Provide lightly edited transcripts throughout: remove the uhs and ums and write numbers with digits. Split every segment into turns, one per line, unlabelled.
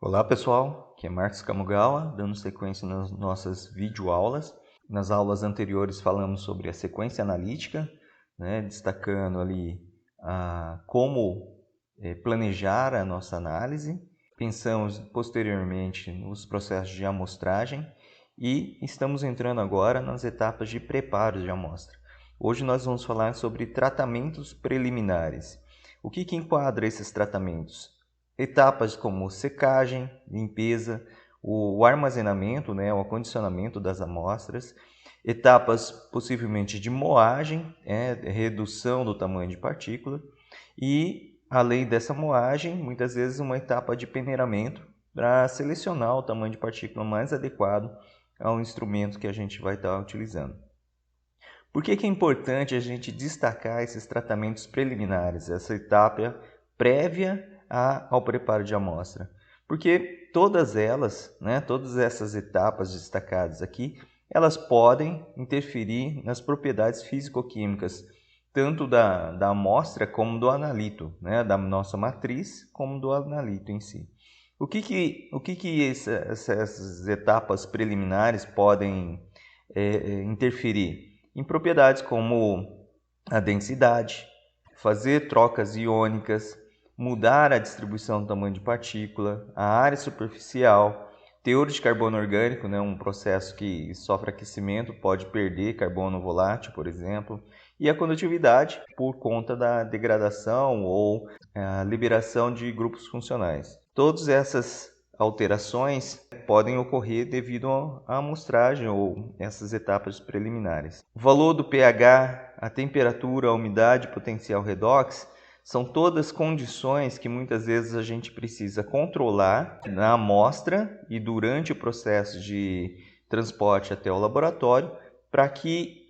Olá pessoal, aqui é Marcos Kamugawa, dando sequência nas nossas videoaulas. Nas aulas anteriores falamos sobre a sequência analítica, destacando ali como planejar a nossa análise. Pensamos posteriormente nos processos de amostragem e estamos entrando agora nas etapas de preparo de amostra. Hoje nós vamos falar sobre tratamentos preliminares. O que enquadra esses tratamentos? Etapas como secagem, limpeza, o armazenamento, o acondicionamento das amostras, etapas possivelmente de moagem, redução do tamanho de partícula e, além dessa moagem, muitas vezes uma etapa de peneiramento para selecionar o tamanho de partícula mais adequado ao instrumento que a gente vai estar utilizando. Por que é importante a gente destacar esses tratamentos preliminares, essa etapa prévia ao preparo de amostra? Porque todas essas etapas destacadas aqui, elas podem interferir nas propriedades físico-químicas, tanto da amostra como do analito, da nossa matriz como do analito em si. O que essas etapas preliminares podem interferir? Em propriedades como a densidade, fazer trocas iônicas, mudar a distribuição do tamanho de partícula, a área superficial, teor de carbono orgânico, um processo que sofre aquecimento, pode perder carbono volátil, por exemplo, e a condutividade por conta da degradação ou a liberação de grupos funcionais. Todas essas alterações podem ocorrer devido à amostragem ou essas etapas preliminares. O valor do pH, a temperatura, a umidade, potencial redox são todas condições que muitas vezes a gente precisa controlar na amostra e durante o processo de transporte até o laboratório para que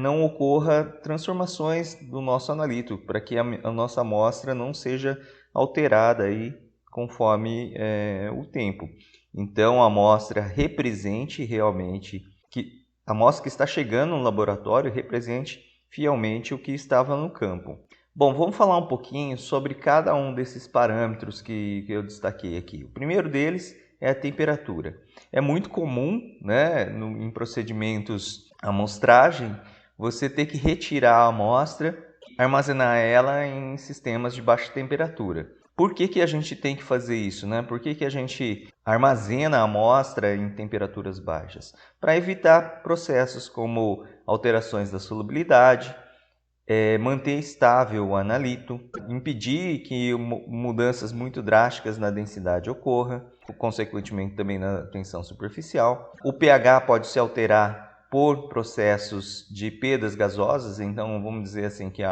não ocorra transformações do nosso analito, para que a nossa amostra não seja alterada aí conforme o tempo. Então, a amostra represente realmente, a amostra que está chegando no laboratório represente fielmente o que estava no campo. Bom, vamos falar um pouquinho sobre cada um desses parâmetros que eu destaquei aqui. O primeiro deles é a temperatura. É muito comum, em procedimentos amostragem, você ter que retirar a amostra, armazenar ela em sistemas de baixa temperatura. Por que a gente tem que fazer isso? Por que a gente armazena a amostra em temperaturas baixas? Para evitar processos como alterações da solubilidade, manter estável o analito, impedir que mudanças muito drásticas na densidade ocorram, consequentemente também na tensão superficial. O pH pode se alterar por processos de perdas gasosas, então vamos dizer assim que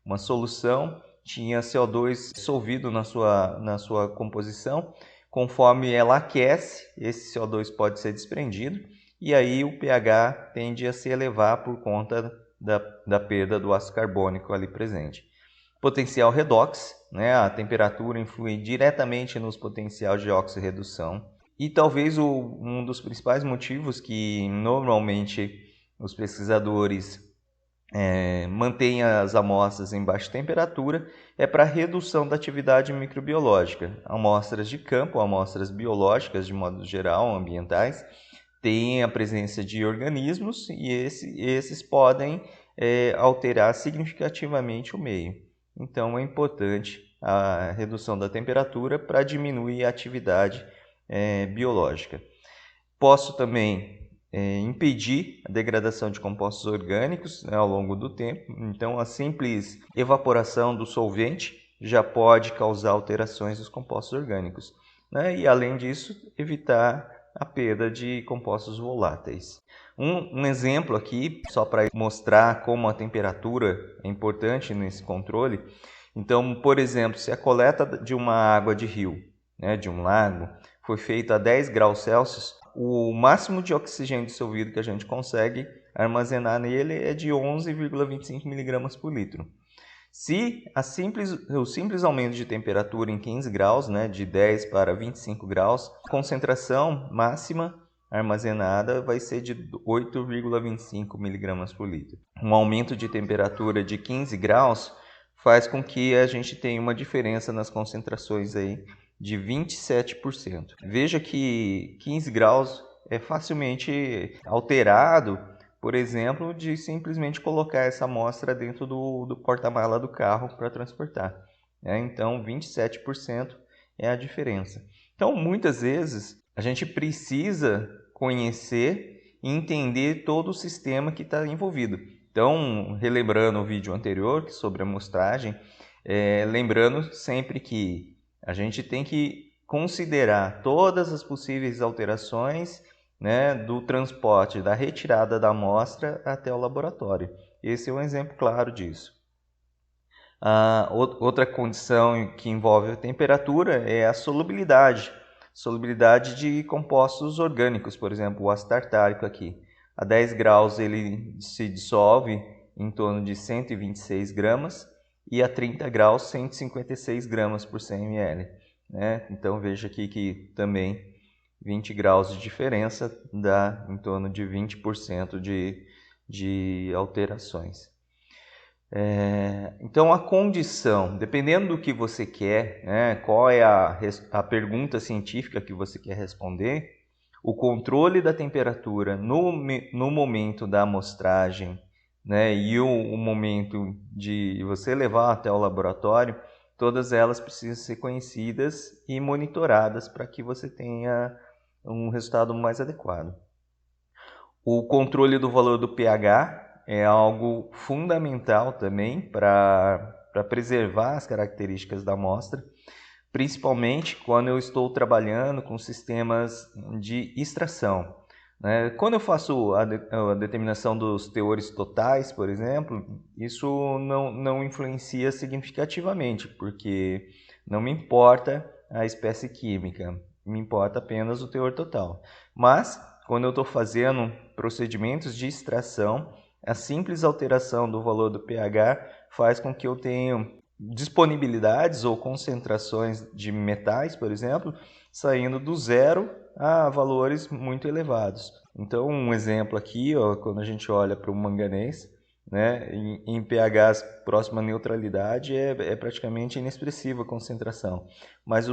uma solução tinha CO2 dissolvido na sua composição. Conforme ela aquece, esse CO2 pode ser desprendido e aí o pH tende a se elevar por conta da perda do ácido carbônico ali presente. Potencial redox, a temperatura influi diretamente nos potenciais de oxirredução. E talvez um dos principais motivos que normalmente os pesquisadores mantêm as amostras em baixa temperatura é para redução da atividade microbiológica. Amostras de campo, amostras biológicas de modo geral, ambientais, têm a presença de organismos e esses podem alterar significativamente o meio. Então é importante a redução da temperatura para diminuir a atividade biológica. Posso também impedir a degradação de compostos orgânicos ao longo do tempo. Então a simples evaporação do solvente já pode causar alterações dos compostos orgânicos. E além disso, evitar a perda de compostos voláteis. Um exemplo aqui, só para mostrar como a temperatura é importante nesse controle. Então, por exemplo, se a coleta de uma água de rio, de um lago, foi feita a 10 graus Celsius, o máximo de oxigênio dissolvido que a gente consegue armazenar nele é de 11,25 mg por litro. Se o simples aumento de temperatura em 15 graus, de 10 para 25 graus, a concentração máxima armazenada vai ser de 8,25 mg por litro. Um aumento de temperatura de 15 graus faz com que a gente tenha uma diferença nas concentrações aí de 27%. Veja que 15 graus é facilmente alterado, por exemplo, de simplesmente colocar essa amostra dentro do porta-mala do carro para transportar. Então, 27% é a diferença. Então, muitas vezes, a gente precisa conhecer e entender todo o sistema que está envolvido. Então, relembrando o vídeo anterior sobre a amostragem, lembrando sempre que a gente tem que considerar todas as possíveis alterações, né, do transporte, da retirada da amostra até o laboratório. Esse é um exemplo claro disso. Outra condição que envolve a temperatura é a solubilidade. Solubilidade de compostos orgânicos, por exemplo, o ácido tartárico aqui. A 10 graus ele se dissolve em torno de 126 gramas e a 30 graus 156 gramas por 100 ml. Né? Então veja aqui que também 20 graus de diferença dá em torno de 20% de alterações. Então a condição, dependendo do que você quer, né, qual é a pergunta científica que você quer responder, o controle da temperatura no momento da amostragem, né, e o momento de você levar até o laboratório, todas elas precisam ser conhecidas e monitoradas para que você tenha um resultado mais adequado. O controle do valor do pH é algo fundamental também para preservar as características da amostra, principalmente quando eu estou trabalhando com sistemas de extração. Quando eu faço a determinação dos teores totais, por exemplo, isso não influencia significativamente, porque não me importa a espécie química, me importa apenas o teor total. Mas, quando eu estou fazendo procedimentos de extração, a simples alteração do valor do pH faz com que eu tenha disponibilidades ou concentrações de metais, por exemplo, saindo do zero a valores muito elevados. Então, um exemplo aqui, quando a gente olha para o manganês, né, em pHs próximo à neutralidade, é praticamente inexpressiva a concentração. Mas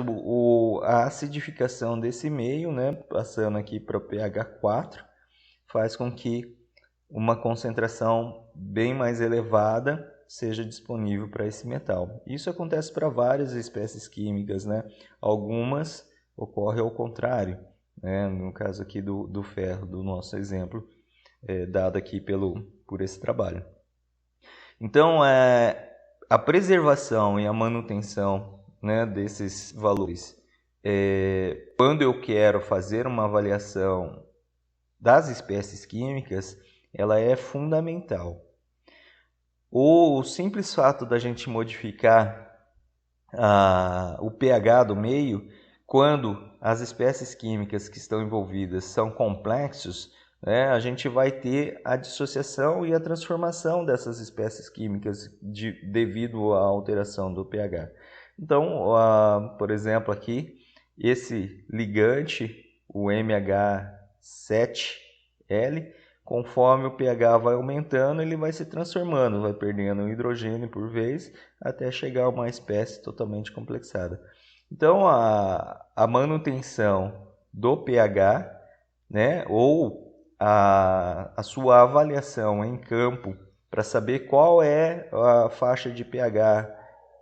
a acidificação desse meio, né, passando aqui para o pH 4, faz com que uma concentração bem mais elevada seja disponível para esse metal. Isso acontece para várias espécies químicas, né? Algumas ocorre ao contrário, né? No caso aqui do ferro, do nosso exemplo, dado aqui por esse trabalho. Então, a preservação e a manutenção, né, desses valores, quando eu quero fazer uma avaliação das espécies químicas, ela é fundamental. O simples fato da gente modificar o pH do meio, quando as espécies químicas que estão envolvidas são complexos, né, a gente vai ter a dissociação e a transformação dessas espécies químicas devido à alteração do pH. Então, por exemplo, aqui, esse ligante, o MH7L, conforme o pH vai aumentando, ele vai se transformando, vai perdendo hidrogênio por vez, até chegar a uma espécie totalmente complexada. Então, a manutenção do pH, né, ou a sua avaliação em campo para saber qual é a faixa de pH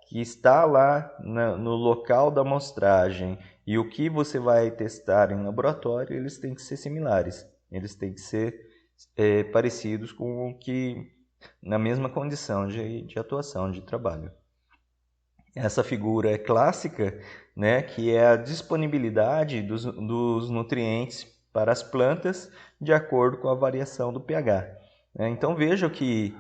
que está lá no local da amostragem e o que você vai testar em laboratório, eles têm que ser similares, eles têm que ser parecidos com o que na mesma condição de atuação, de trabalho. Essa figura é clássica, né, que é a disponibilidade dos nutrientes para as plantas de acordo com a variação do pH. Então vejam que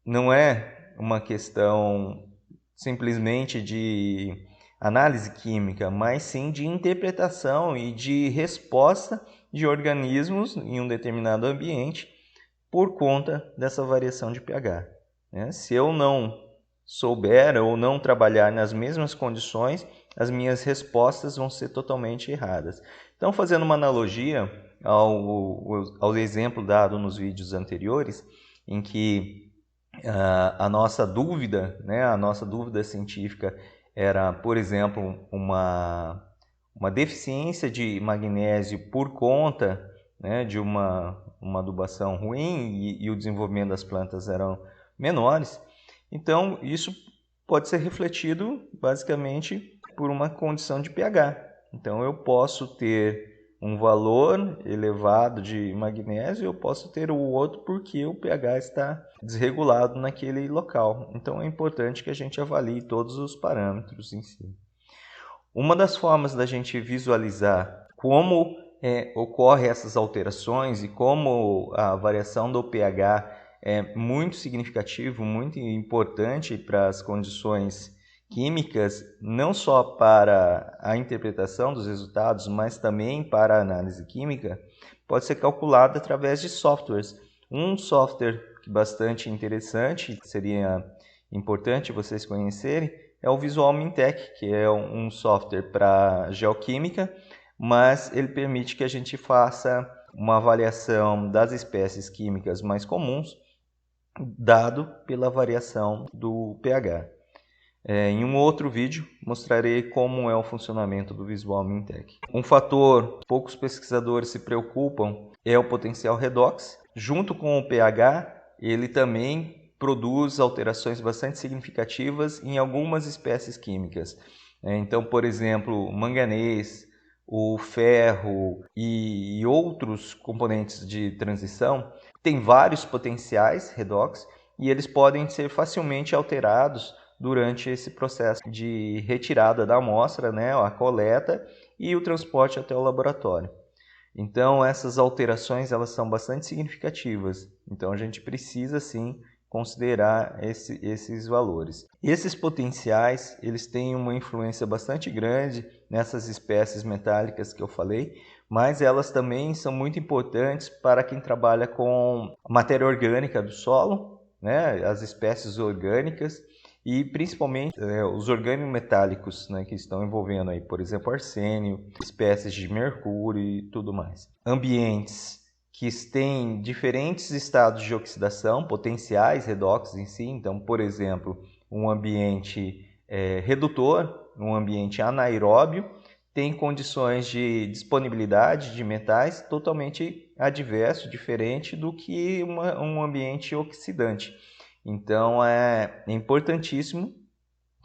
não é uma questão simplesmente de análise química, mas sim de interpretação e de resposta de organismos em um determinado ambiente por conta dessa variação de pH. Se eu não souber ou não trabalhar nas mesmas condições, as minhas respostas vão ser totalmente erradas. Então, fazendo uma analogia ao exemplo dado nos vídeos anteriores, em que a nossa dúvida, né, a nossa dúvida científica era, por exemplo, uma deficiência de magnésio por conta, né, de uma adubação ruim e o desenvolvimento das plantas eram menores. Então, isso pode ser refletido basicamente por uma condição de pH. Então, eu posso ter um valor elevado de magnésio, eu posso ter o outro porque o pH está desregulado naquele local. Então, é importante que a gente avalie todos os parâmetros em si. Uma das formas da gente visualizar como ocorrem essas alterações e como a variação do pH é muito significativo, muito importante para as condições químicas, não só para a interpretação dos resultados, mas também para a análise química, pode ser calculada através de softwares. Um software bastante interessante, que seria importante vocês conhecerem, é o Visual Mintec, que é um software para geoquímica, mas ele permite que a gente faça uma avaliação das espécies químicas mais comuns, dado pela variação do pH. Em um outro vídeo, mostrarei como é o funcionamento do Visual Mintec. Um fator que poucos pesquisadores se preocupam é o potencial redox. Junto com o pH, ele também produz alterações bastante significativas em algumas espécies químicas. Então, por exemplo, o manganês, o ferro e outros componentes de transição têm vários potenciais redox e eles podem ser facilmente alterados durante esse processo de retirada da amostra, né, a coleta e o transporte até o laboratório. Então, essas alterações elas são bastante significativas. Então, a gente precisa, sim, considerar esses valores. Esses potenciais, eles têm uma influência bastante grande nessas espécies metálicas que eu falei, mas elas também são muito importantes para quem trabalha com matéria orgânica do solo, né, as espécies orgânicas, e principalmente os organometálicos, né, que estão envolvendo aí, por exemplo, arsênio, espécies de mercúrio e tudo mais. Ambientes que têm diferentes estados de oxidação, potenciais redox em si, então, por exemplo, um ambiente redutor, um ambiente anaeróbio, tem condições de disponibilidade de metais totalmente adverso, diferente do que um ambiente oxidante. Então, é importantíssimo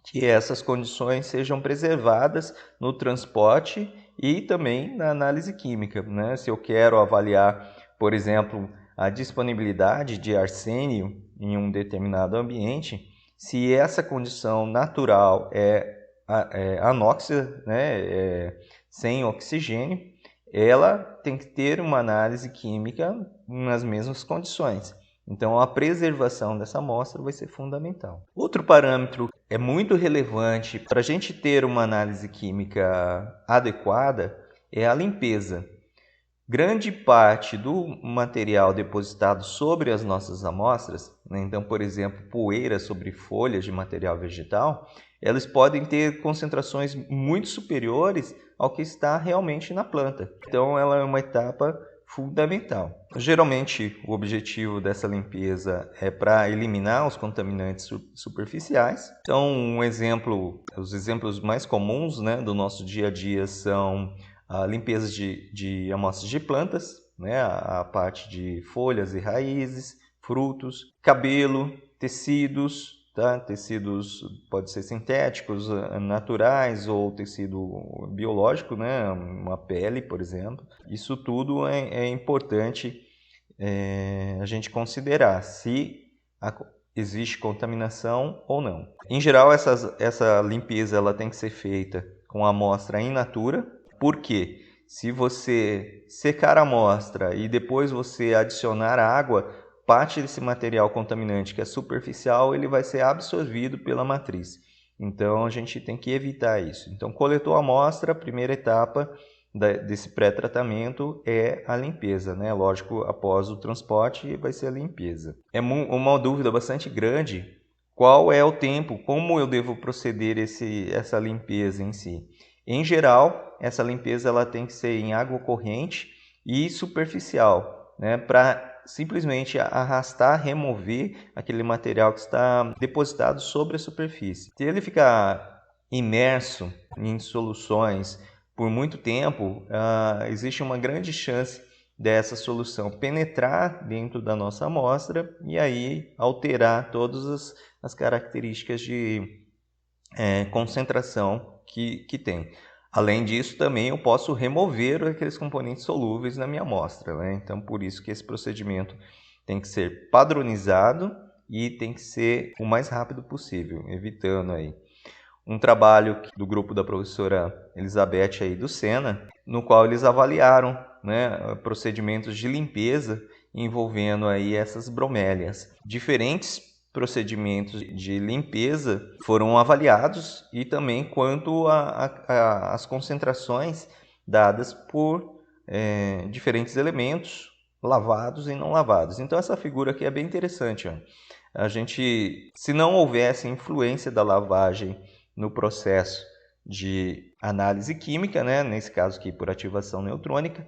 que essas condições sejam preservadas no transporte e também na análise química, né? Se eu quero avaliar, por exemplo, a disponibilidade de arsênio em um determinado ambiente, se essa condição natural é anóxica, né? Sem oxigênio, ela tem que ter uma análise química nas mesmas condições. Então, a preservação dessa amostra vai ser fundamental. Outro parâmetro é muito relevante para a gente ter uma análise química adequada é a limpeza. Grande parte do material depositado sobre as nossas amostras, né, então, por exemplo, poeira sobre folhas de material vegetal, elas podem ter concentrações muito superiores ao que está realmente na planta. Então, ela é uma etapa fundamental. Geralmente, o objetivo dessa limpeza é para eliminar os contaminantes superficiais. Então, os exemplos mais comuns, né, do nosso dia a dia são a limpeza de amostras de plantas, né, a parte de folhas e raízes, frutos, cabelo, tecidos, tá? Tecidos pode ser sintéticos, naturais ou tecido biológico, né? Uma pele, por exemplo. Isso tudo é importante a gente considerar se existe contaminação ou não. Em geral, essa limpeza ela tem que ser feita com a amostra in natura, porque se você secar a amostra e depois você adicionar água, parte desse material contaminante que é superficial, ele vai ser absorvido pela matriz. Então, a gente tem que evitar isso. Então, coletou a amostra, a primeira etapa desse pré-tratamento é a limpeza, né? Lógico, após o transporte vai ser a limpeza. É uma dúvida bastante grande, qual é o tempo, como eu devo proceder essa limpeza em si. Em geral, essa limpeza ela tem que ser em água corrente e superficial, né? Para simplesmente arrastar, remover aquele material que está depositado sobre a superfície. Se ele ficar imerso em soluções por muito tempo, existe uma grande chance dessa solução penetrar dentro da nossa amostra e aí alterar todas as características de concentração que tem. Além disso, também eu posso remover aqueles componentes solúveis na minha amostra, né? Então, por isso que esse procedimento tem que ser padronizado e tem que ser o mais rápido possível, evitando aí um trabalho do grupo da professora Elizabeth aí do Sena, no qual eles avaliaram, né, procedimentos de limpeza envolvendo aí essas bromélias. Diferentes procedimentos de limpeza foram avaliados e também quanto às concentrações dadas por diferentes elementos lavados e não lavados. Então essa figura aqui é bem interessante. Ó. A gente, se não houvesse influência da lavagem no processo de análise química, né, nesse caso aqui por ativação neutrônica,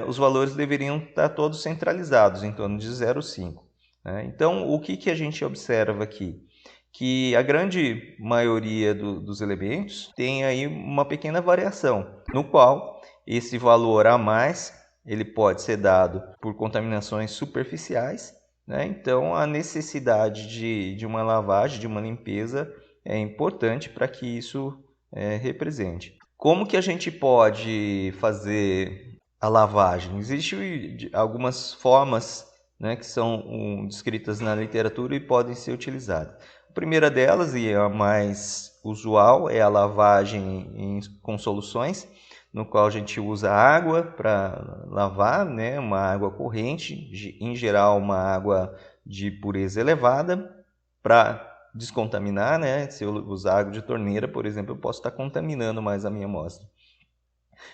os valores deveriam estar todos centralizados em torno de 0,5. Né? Então, o que a gente observa aqui? Que a grande maioria dos elementos tem aí uma pequena variação, no qual esse valor a mais ele pode ser dado por contaminações superficiais, né? Então, a necessidade de uma lavagem, de uma limpeza, é importante para que isso represente. Como que a gente pode fazer a lavagem? Existem algumas formas, né, que são descritas na literatura e podem ser utilizadas. A primeira delas, e a mais usual, é a lavagem com soluções, no qual a gente usa água para lavar, né, uma água corrente, em geral uma água de pureza elevada, para descontaminar, né? Se eu usar água de torneira, por exemplo, eu posso estar contaminando mais a minha amostra.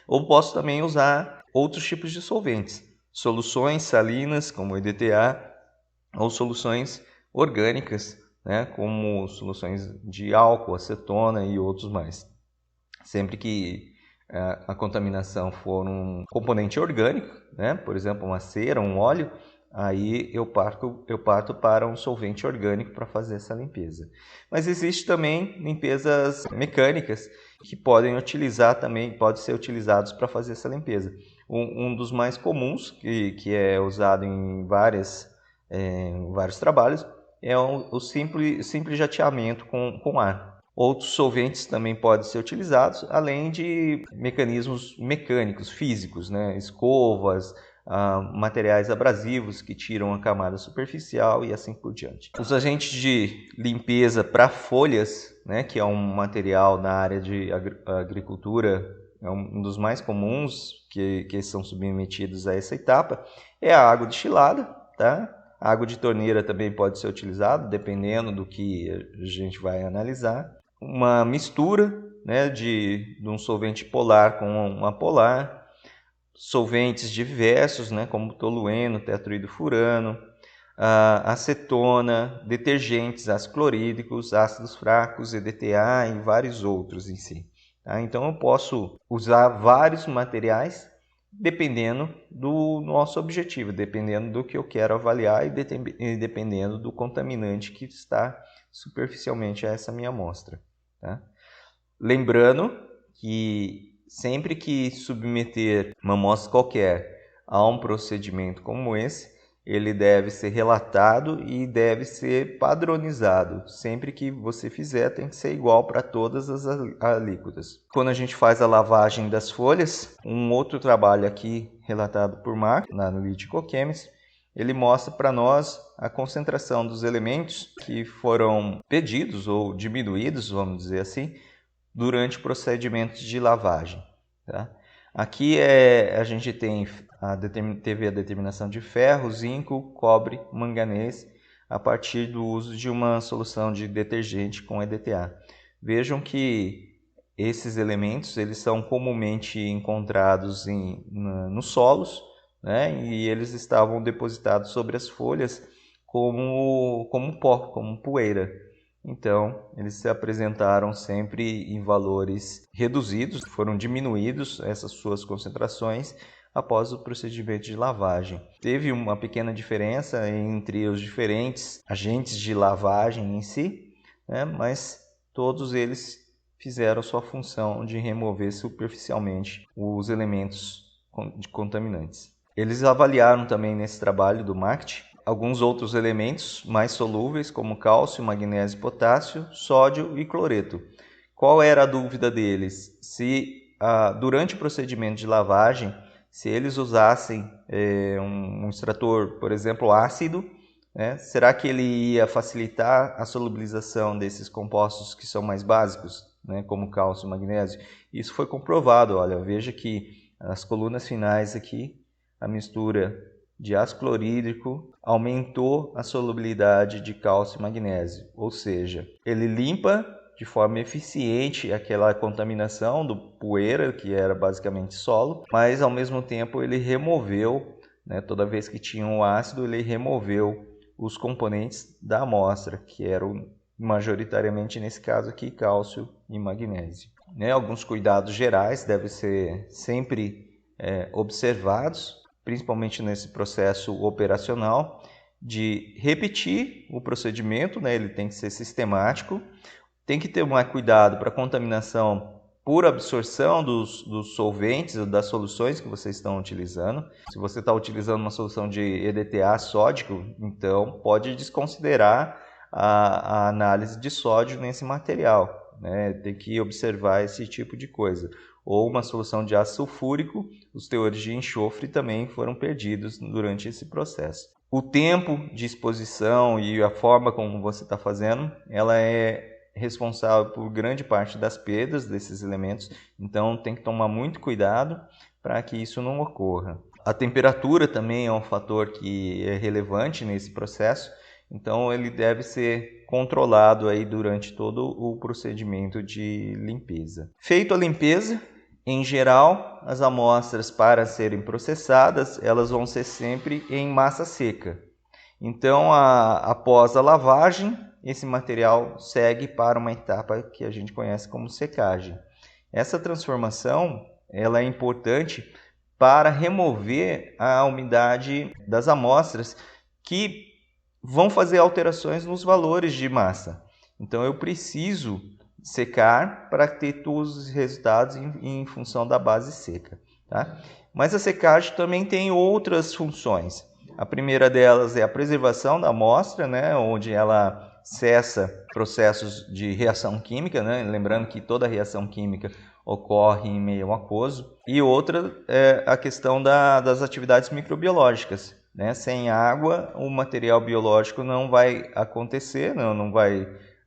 Ou posso também usar outros tipos de solventes, soluções salinas, como o EDTA, ou soluções orgânicas, né? Como soluções de álcool, acetona e outros mais. Sempre que a contaminação for um componente orgânico, né? Por exemplo, uma cera, um óleo, aí eu parto para um solvente orgânico para fazer essa limpeza. Mas existe também limpezas mecânicas que podem ser utilizados para fazer essa limpeza. Um dos mais comuns, que é usado em vários trabalhos, é o simples jateamento com ar. Outros solventes também podem ser utilizados, além de mecanismos mecânicos, físicos, né? Escovas, materiais abrasivos que tiram a camada superficial e assim por diante. Os agentes de limpeza para folhas, né, que é um material na área de agricultura, é um dos mais comuns que são submetidos a essa etapa, é a água destilada, tá? A água de torneira também pode ser utilizada, dependendo do que a gente vai analisar. Uma mistura, né, de um solvente polar com uma polar, solventes diversos, né, como tolueno, tetroidofurano, acetona, detergentes, ácidos clorídricos, ácidos fracos, EDTA e vários outros em si. Tá? Então eu posso usar vários materiais dependendo do nosso objetivo, dependendo do que eu quero avaliar e dependendo do contaminante que está superficialmente a essa minha amostra. Tá? Lembrando que sempre que submeter uma amostra qualquer a um procedimento como esse, ele deve ser relatado e deve ser padronizado. Sempre que você fizer, tem que ser igual para todas as alíquotas. Quando a gente faz a lavagem das folhas, um outro trabalho aqui relatado por Mark, na Analytical Chemistry, ele mostra para nós a concentração dos elementos que foram pedidos ou diminuídos, vamos dizer assim, durante o procedimento de lavagem. Tá? Aqui a gente teve a determinação de ferro, zinco, cobre, manganês, a partir do uso de uma solução de detergente com EDTA. Vejam que esses elementos eles são comumente encontrados nos solos, né? E eles estavam depositados sobre as folhas como pó, como poeira. Então, eles se apresentaram sempre em valores reduzidos, foram diminuídos essas suas concentrações após o procedimento de lavagem. Teve uma pequena diferença entre os diferentes agentes de lavagem em si, né? Mas todos eles fizeram sua função de remover superficialmente os elementos contaminantes. Eles avaliaram também nesse trabalho do MACT alguns outros elementos mais solúveis, como cálcio, magnésio, potássio, sódio e cloreto. Qual era a dúvida deles? Se durante o procedimento de lavagem, se eles usassem um extrator, por exemplo, ácido, né, será que ele ia facilitar a solubilização desses compostos que são mais básicos, né, como cálcio e magnésio? Isso foi comprovado. Olha, veja que as colunas finais aqui, a mistura de ácido clorídrico aumentou a solubilidade de cálcio e magnésio, ou seja, ele limpa de forma eficiente aquela contaminação do poeira, que era basicamente solo, mas ao mesmo tempo ele removeu, né, toda vez que tinha um ácido, ele removeu os componentes da amostra, que eram majoritariamente, nesse caso aqui, cálcio e magnésio. Né, alguns cuidados gerais devem ser sempre observados, principalmente nesse processo operacional, de repetir o procedimento, né, ele tem que ser sistemático. Tem que ter mais cuidado para a contaminação por absorção dos solventes ou das soluções que vocês estão utilizando. Se você está utilizando uma solução de EDTA sódico, então pode desconsiderar a análise de sódio nesse material, né? Tem que observar esse tipo de coisa. Ou uma solução de ácido sulfúrico, os teores de enxofre também foram perdidos durante esse processo. O tempo de exposição e a forma como você está fazendo, ela é responsável por grande parte das perdas desses elementos, então tem que tomar muito cuidado para que isso não ocorra. A temperatura também é um fator que é relevante nesse processo, então ele deve ser controlado aí durante todo o procedimento de limpeza. Feito a limpeza, em geral, as amostras para serem processadas, elas vão ser sempre em massa seca. Então, após a lavagem, esse material segue para uma etapa que a gente conhece como secagem. Essa transformação ela é importante para remover a umidade das amostras que vão fazer alterações nos valores de massa. Então eu preciso secar para ter todos os resultados em função da base seca. Tá? Mas a secagem também tem outras funções. A primeira delas é a preservação da amostra, né, onde ela cessa processos de reação química, né? Lembrando que toda reação química ocorre em meio aquoso. E outra é a questão das atividades microbiológicas. Né? Sem água, o material biológico não vai acontecer,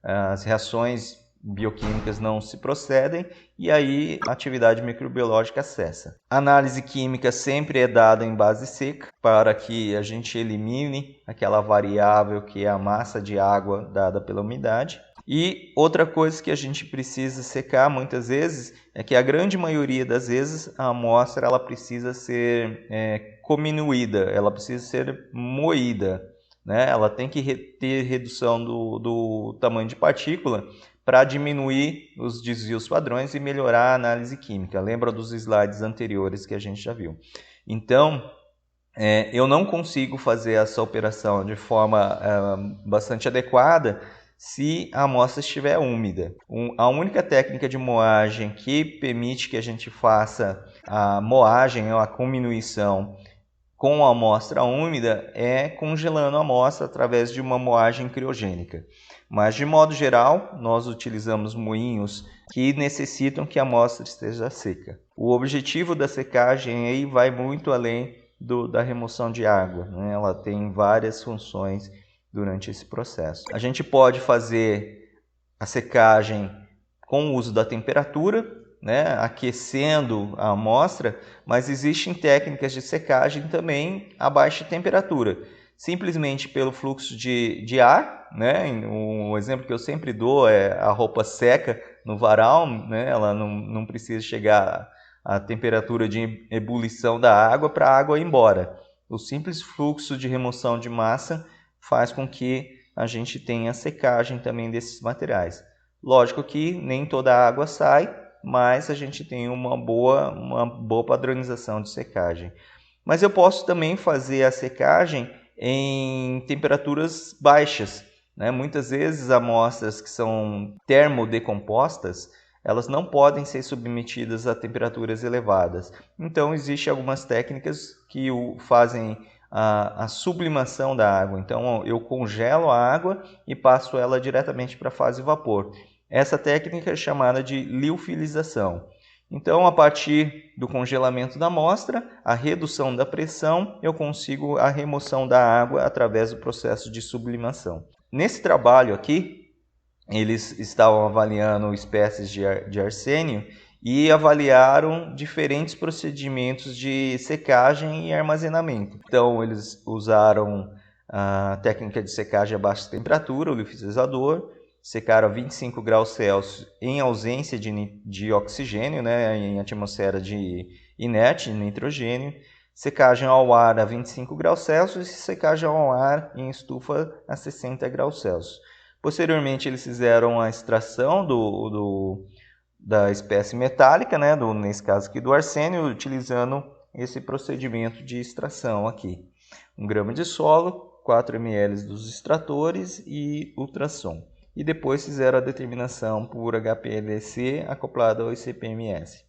as reações bioquímicas não se procedem e aí a atividade microbiológica cessa. A análise química sempre é dada em base seca para que a gente elimine aquela variável que é a massa de água dada pela umidade. E outra coisa que a gente precisa secar muitas vezes é que a grande maioria das vezes a amostra ela precisa ser cominuída, ela precisa ser moída, né? Ela tem que ter redução do tamanho de partícula para diminuir os desvios padrões e melhorar a análise química. Lembra dos slides anteriores que a gente já viu. Então, eu não consigo fazer essa operação de forma bastante adequada se a amostra estiver úmida. A única técnica de moagem que permite que a gente faça a moagem ou a cominuição com a amostra úmida é congelando a amostra através de uma moagem criogênica. Mas, de modo geral, nós utilizamos moinhos que necessitam que a amostra esteja seca. O objetivo da secagem aí vai muito além da remoção de água, né? Ela tem várias funções durante esse processo. A gente pode fazer a secagem com o uso da temperatura, né, aquecendo a amostra, mas existem técnicas de secagem também a baixa temperatura, simplesmente pelo fluxo de ar, né? Um exemplo que eu sempre dou é a roupa seca no varal, né? Ela não precisa chegar à temperatura de ebulição da água para a água ir embora. O simples fluxo de remoção de massa faz com que a gente tenha secagem também desses materiais. Lógico que nem toda a água sai, mas a gente tem uma boa padronização de secagem. Mas eu posso também fazer a secagem em temperaturas baixas, né? Muitas vezes amostras que são termodecompostas, elas não podem ser submetidas a temperaturas elevadas. Então, existem algumas técnicas que fazem a sublimação da água. Então, eu congelo a água e passo ela diretamente para a fase vapor. Essa técnica é chamada de liofilização. Então, a partir do congelamento da amostra, a redução da pressão, eu consigo a remoção da água através do processo de sublimação. Nesse trabalho aqui, eles estavam avaliando espécies de arsênio e avaliaram diferentes procedimentos de secagem e armazenamento. Então, eles usaram a técnica de secagem a baixa temperatura, o liofilizador, secaram a 25 graus Celsius em ausência de oxigênio, né, em atmosfera de inerte, nitrogênio, secagem ao ar a 25 graus Celsius e secagem ao ar em estufa a 60 graus Celsius. Posteriormente, eles fizeram a extração da espécie metálica, né, nesse caso aqui do arsênio, utilizando esse procedimento de extração aqui. 1 grama de solo, 4 ml dos extratores e ultrassom. E depois fizeram a determinação por HPLC acoplado ao ICP-MS.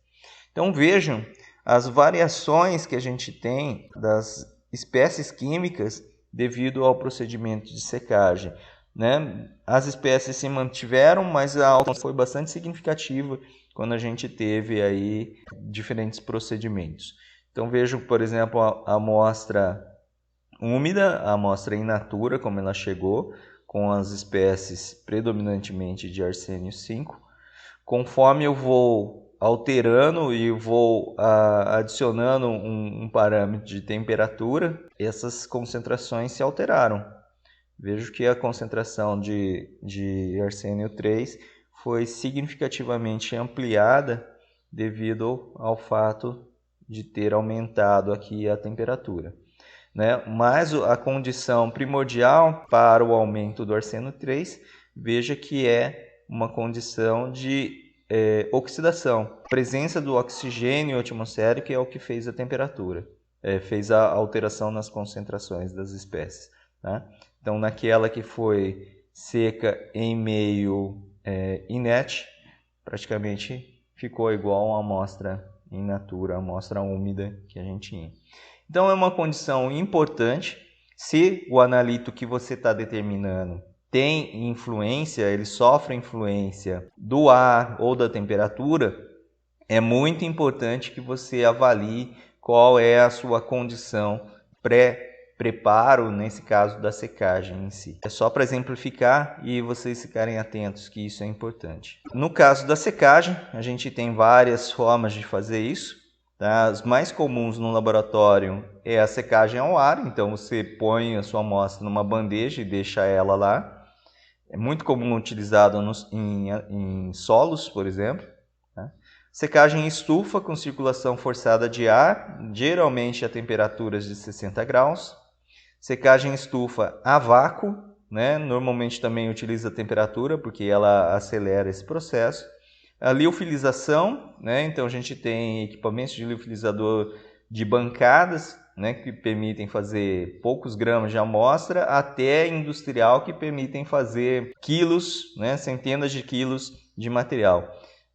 Então vejam as variações que a gente tem das espécies químicas devido ao procedimento de secagem, né? As espécies se mantiveram, mas a alta foi bastante significativa quando a gente teve aí diferentes procedimentos. Então vejam, por exemplo, a amostra úmida, a amostra in natura, como ela chegou, com as espécies predominantemente de arsênio 5. Conforme eu vou alterando e vou adicionando um parâmetro de temperatura, essas concentrações se alteraram. Vejo que a concentração de arsênio 3 foi significativamente ampliada devido ao fato de ter aumentado aqui a temperatura, né? Mas a condição primordial para o aumento do arsênio 3, veja que é uma condição de oxidação. A presença do oxigênio atmosférico é o que fez a temperatura, fez a alteração nas concentrações das espécies, tá? Então, naquela que foi seca em meio inerte, praticamente ficou igual a uma amostra in natura, a amostra úmida que a gente tinha. Então, é uma condição importante. Se o analito que você está determinando tem influência, ele sofre influência do ar ou da temperatura, é muito importante que você avalie qual é a sua condição preparo, nesse caso da secagem em si. É só para exemplificar e vocês ficarem atentos que isso é importante. No caso da secagem, a gente tem várias formas de fazer isso. Tá? As mais comuns no laboratório é a secagem ao ar, então você põe a sua amostra numa bandeja e deixa ela lá. É muito comum utilizado em solos, por exemplo. Tá? Secagem em estufa com circulação forçada de ar, geralmente a temperaturas de 60 graus. Secagem em estufa a vácuo, né? Normalmente também utiliza a temperatura, porque ela acelera esse processo. A liofilização, né? Então a gente tem equipamentos de liofilizador de bancadas, né? Que permitem fazer poucos gramas de amostra, até industrial, que permitem fazer quilos, né? Centenas de quilos de material.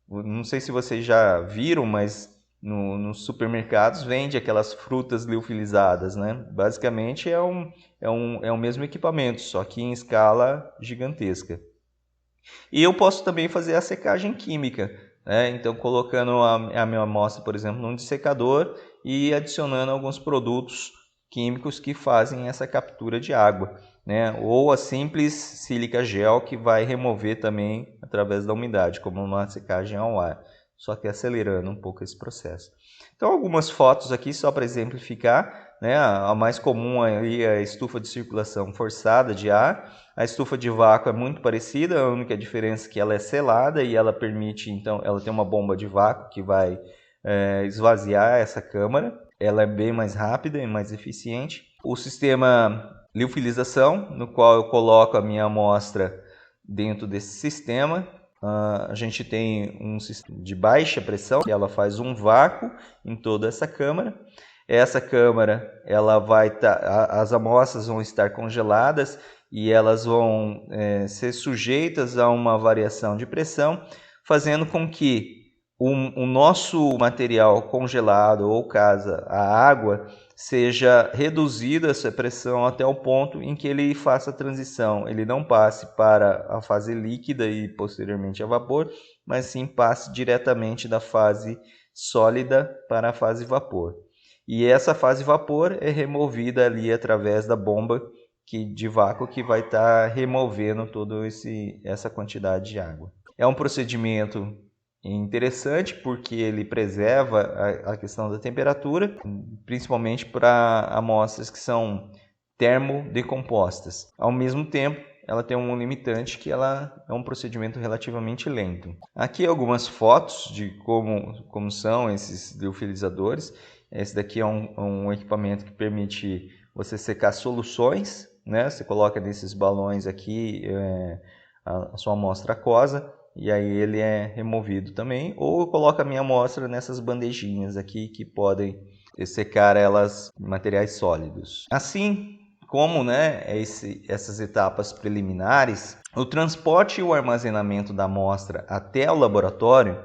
Não sei se vocês já viram, mas nos supermercados vende aquelas frutas liofilizadas, né? Basicamente é o mesmo equipamento, só que em escala gigantesca. E eu posso também fazer a secagem química, né? Então colocando a minha amostra, por exemplo, num dessecador e adicionando alguns produtos químicos que fazem essa captura de água, né? Ou a simples sílica gel, que vai remover também através da umidade, como uma secagem ao ar, só que acelerando um pouco esse processo. Então, algumas fotos aqui só para exemplificar, né? A mais comum aí é a estufa de circulação forçada de ar. A estufa de vácuo é muito parecida, a única diferença é que ela é selada e ela permite, então, ela tem uma bomba de vácuo que vai esvaziar essa câmara. Ela é bem mais rápida e mais eficiente. O sistema liofilização, no qual eu coloco a minha amostra dentro desse sistema. A gente tem um sistema de baixa pressão, que ela faz um vácuo em toda essa câmara. Essa câmara, ela vai as amostras vão estar congeladas e elas vão ser sujeitas a uma variação de pressão, fazendo com que o nosso material congelado, ou caso a água, seja reduzida essa pressão até o ponto em que ele faça a transição. Ele não passe para a fase líquida e posteriormente a vapor, mas sim passe diretamente da fase sólida para a fase vapor. E essa fase vapor é removida ali através da bomba de vácuo que vai estar removendo toda essa quantidade de água. É um procedimento interessante porque ele preserva a questão da temperatura, principalmente para amostras que são termodecompostas. Ao mesmo tempo, ela tem um limitante que ela é um procedimento relativamente lento. Aqui algumas fotos de como são esses liofilizadores. Esse daqui é um equipamento que permite você secar soluções, né? Você coloca nesses balões aqui a sua amostra aquosa e aí ele é removido também. Ou eu coloco a minha amostra nessas bandejinhas aqui que podem secar elas em materiais sólidos. Assim como, né, essas etapas preliminares, o transporte e o armazenamento da amostra até o laboratório,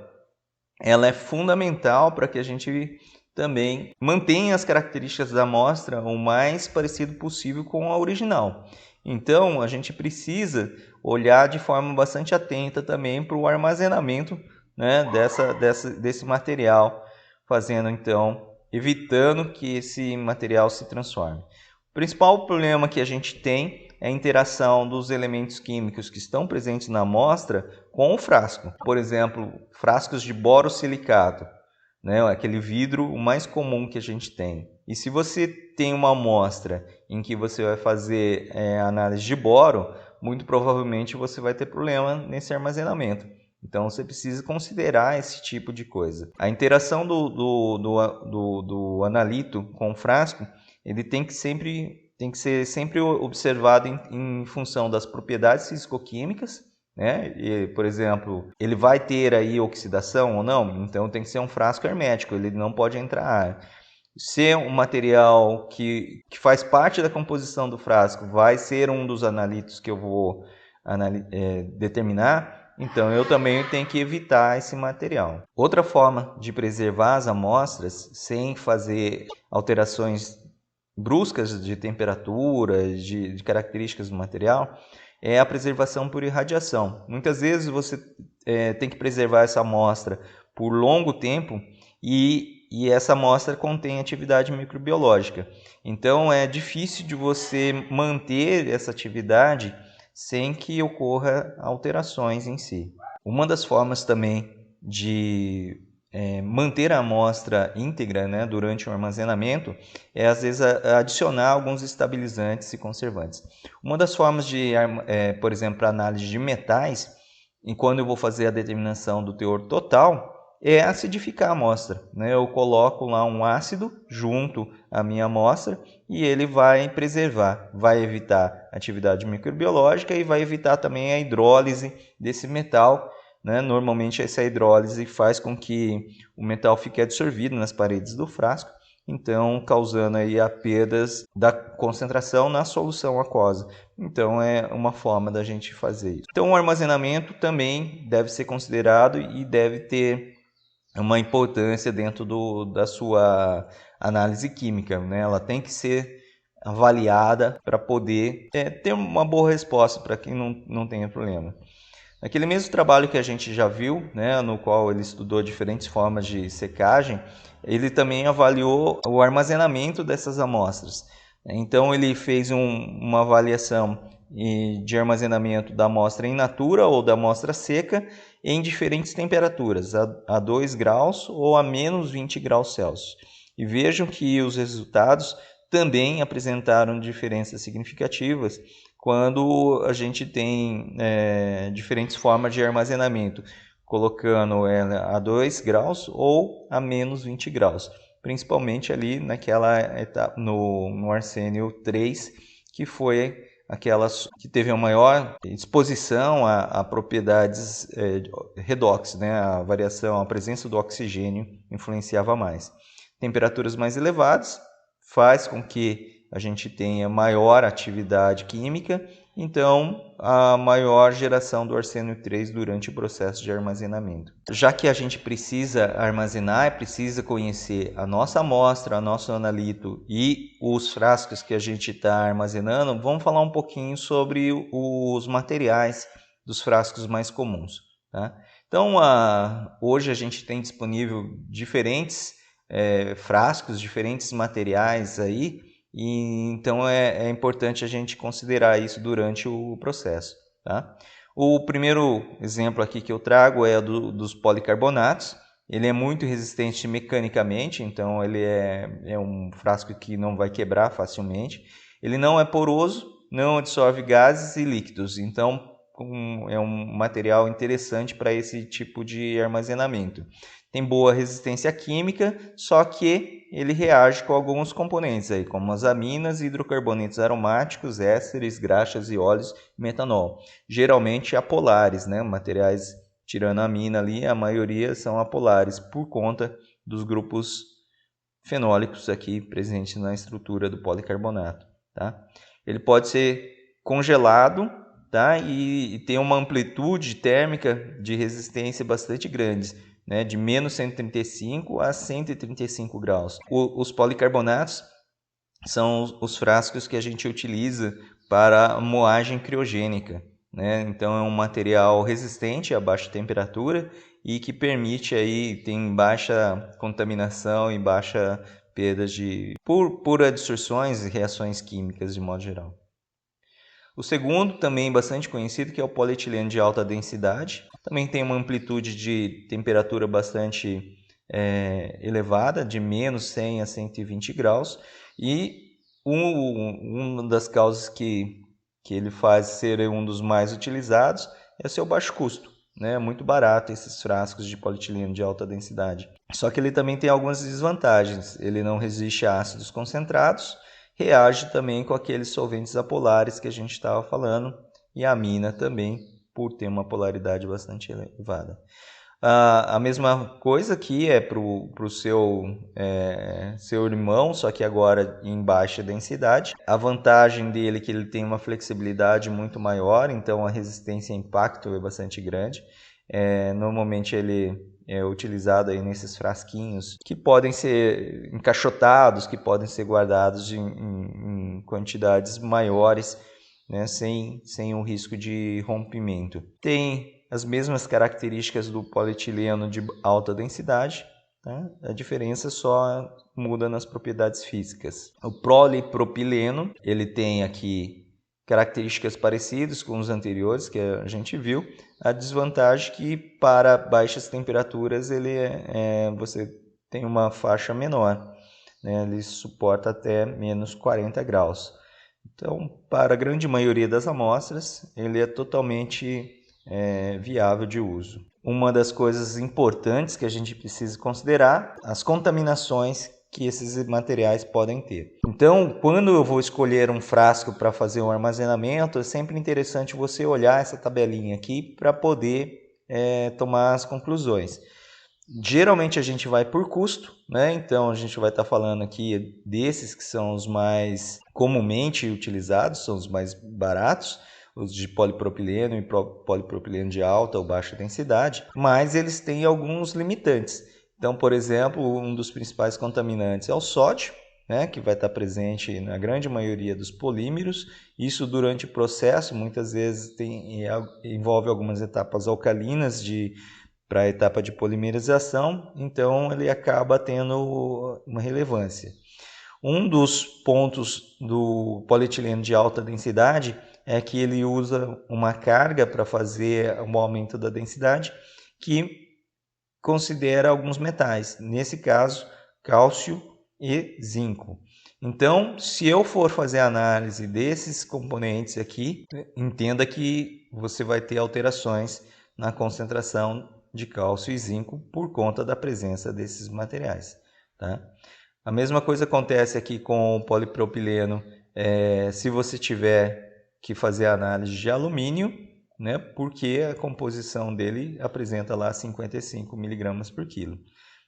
ela é fundamental para que a gente também mantenha as características da amostra o mais parecido possível com a original. Então, a gente precisa olhar de forma bastante atenta também para o armazenamento, né, desse material, evitando que esse material se transforme. O principal problema que a gente tem é a interação dos elementos químicos que estão presentes na amostra com o frasco. Por exemplo, frascos de borosilicato, né? Aquele vidro o mais comum que a gente tem. E se você tem uma amostra em que você vai fazer análise de boro, muito provavelmente você vai ter problema nesse armazenamento. Então você precisa considerar esse tipo de coisa. A interação do analito com o frasco, ele tem que ser sempre observado em função das propriedades físico-químicas, né? E, por exemplo, ele vai ter aí oxidação ou não? Então tem que ser um frasco hermético, ele não pode entrar ar. Se é um material que faz parte da composição do frasco vai ser um dos analitos que eu vou determinar, então eu também tenho que evitar esse material. Outra forma de preservar as amostras sem fazer alterações bruscas de temperatura, de características do material, é a preservação por irradiação. Muitas vezes você tem que preservar essa amostra por longo tempo e essa amostra contém atividade microbiológica. Então é difícil de você manter essa atividade sem que ocorra alterações em si. Uma das formas também de manter a amostra íntegra, né, durante o armazenamento é às vezes adicionar alguns estabilizantes e conservantes. Uma das formas de, por exemplo, análise de metais, e quando eu vou fazer a determinação do teor total, é acidificar a amostra, né? Eu coloco lá um ácido junto à minha amostra e ele vai preservar, vai evitar atividade microbiológica e vai evitar também a hidrólise desse metal, né? Normalmente essa hidrólise faz com que o metal fique absorvido nas paredes do frasco, então causando aí a perdas da concentração na solução aquosa. Então é uma forma da gente fazer isso. Então o armazenamento também deve ser considerado e deve ter uma importância dentro da sua análise química, né? Ela tem que ser avaliada para poder ter uma boa resposta para quem não tenha problema. Naquele mesmo trabalho que a gente já viu, né, no qual ele estudou diferentes formas de secagem, ele também avaliou o armazenamento dessas amostras. Então ele fez uma avaliação de armazenamento da amostra in natura ou da amostra seca em diferentes temperaturas, a 2 graus ou a menos 20 graus Celsius. E vejam que os resultados também apresentaram diferenças significativas quando a gente tem diferentes formas de armazenamento, colocando ela a 2 graus ou a menos 20 graus, principalmente ali naquela etapa, no arsênio 3, que foi aquelas que teve a maior exposição a propriedades redox, né? A variação, a presença do oxigênio influenciava mais. Temperaturas mais elevadas faz com que a gente tenha maior atividade química, então a maior geração do arsênio 3 durante o processo de armazenamento. Já que a gente precisa armazenar, precisa conhecer a nossa amostra, nosso analito e os frascos que a gente está armazenando, vamos falar um pouquinho sobre os materiais dos frascos mais comuns. Tá? Então, hoje a gente tem disponível diferentes frascos, diferentes materiais aí, e então é importante a gente considerar isso durante o processo. Tá? O primeiro exemplo aqui que eu trago é dos policarbonatos. Ele é muito resistente mecanicamente, então ele é um frasco que não vai quebrar facilmente. Ele não é poroso, não absorve gases e líquidos, então é um material interessante para esse tipo de armazenamento. Tem boa resistência química, só que ele reage com alguns componentes, aí, como as aminas, hidrocarbonetos aromáticos, ésteres, graxas e óleos e metanol. Geralmente apolares, né? Materiais, tirando a amina ali, a maioria são apolares por conta dos grupos fenólicos aqui presentes na estrutura do policarbonato. Tá? Ele pode ser congelado, tá? E tem uma amplitude térmica de resistência bastante grande, né? De menos 135 a 135 graus. Os policarbonatos são os frascos que a gente utiliza para moagem criogênica, né? Então é um material resistente a baixa temperatura e que permite aí, tem baixa contaminação e baixa perda por adsorções e reações químicas de modo geral. O segundo, também bastante conhecido, que é o polietileno de alta densidade. Também tem uma amplitude de temperatura bastante elevada, de menos 100 a 120 graus. E uma das causas que ele faz ser um dos mais utilizados é seu baixo custo. É muito barato esses frascos de polietileno de alta densidade. Só que ele também tem algumas desvantagens. Ele não resiste a ácidos concentrados, reage também com aqueles solventes apolares que a gente estava falando, e a amina também, por ter uma polaridade bastante elevada. A mesma coisa aqui é para o seu irmão, só que agora em baixa densidade. A vantagem dele é que ele tem uma flexibilidade muito maior, então a resistência a impacto é bastante grande. Normalmente ele é utilizado aí nesses frasquinhos que podem ser encaixotados, que podem ser guardados em quantidades maiores, né, sem o risco de rompimento. Tem as mesmas características do polietileno de alta densidade, tá? A diferença só muda nas propriedades físicas. O polipropileno, ele tem aqui características parecidas com os anteriores que a gente viu. A desvantagem é que para baixas temperaturas você tem uma faixa menor, né? Ele suporta até menos 40 graus. Então, para a grande maioria das amostras, ele é totalmente viável de uso. Uma das coisas importantes que a gente precisa considerar, as contaminações que esses materiais podem ter. Então, quando eu vou escolher um frasco para fazer um armazenamento, é sempre interessante você olhar essa tabelinha aqui para poder tomar as conclusões. Geralmente a gente vai por custo, né? Então a gente vai estar falando aqui desses que são os mais comumente utilizados, são os mais baratos, os de polipropileno e polipropileno de alta ou baixa densidade, mas eles têm alguns limitantes. Então, por exemplo, um dos principais contaminantes é o sódio, né, que vai estar presente na grande maioria dos polímeros. Isso durante o processo muitas vezes envolve algumas etapas alcalinas para a etapa de polimerização, então ele acaba tendo uma relevância. Um dos pontos do polietileno de alta densidade é que ele usa uma carga para fazer um aumento da densidade que considera alguns metais, nesse caso cálcio e zinco. Então, se eu for fazer a análise desses componentes aqui, entenda que você vai ter alterações na concentração de cálcio e zinco por conta da presença desses materiais. Tá? A mesma coisa acontece aqui com o polipropileno. Se você tiver que fazer a análise de alumínio, né, porque a composição dele apresenta lá 55 mg por quilo.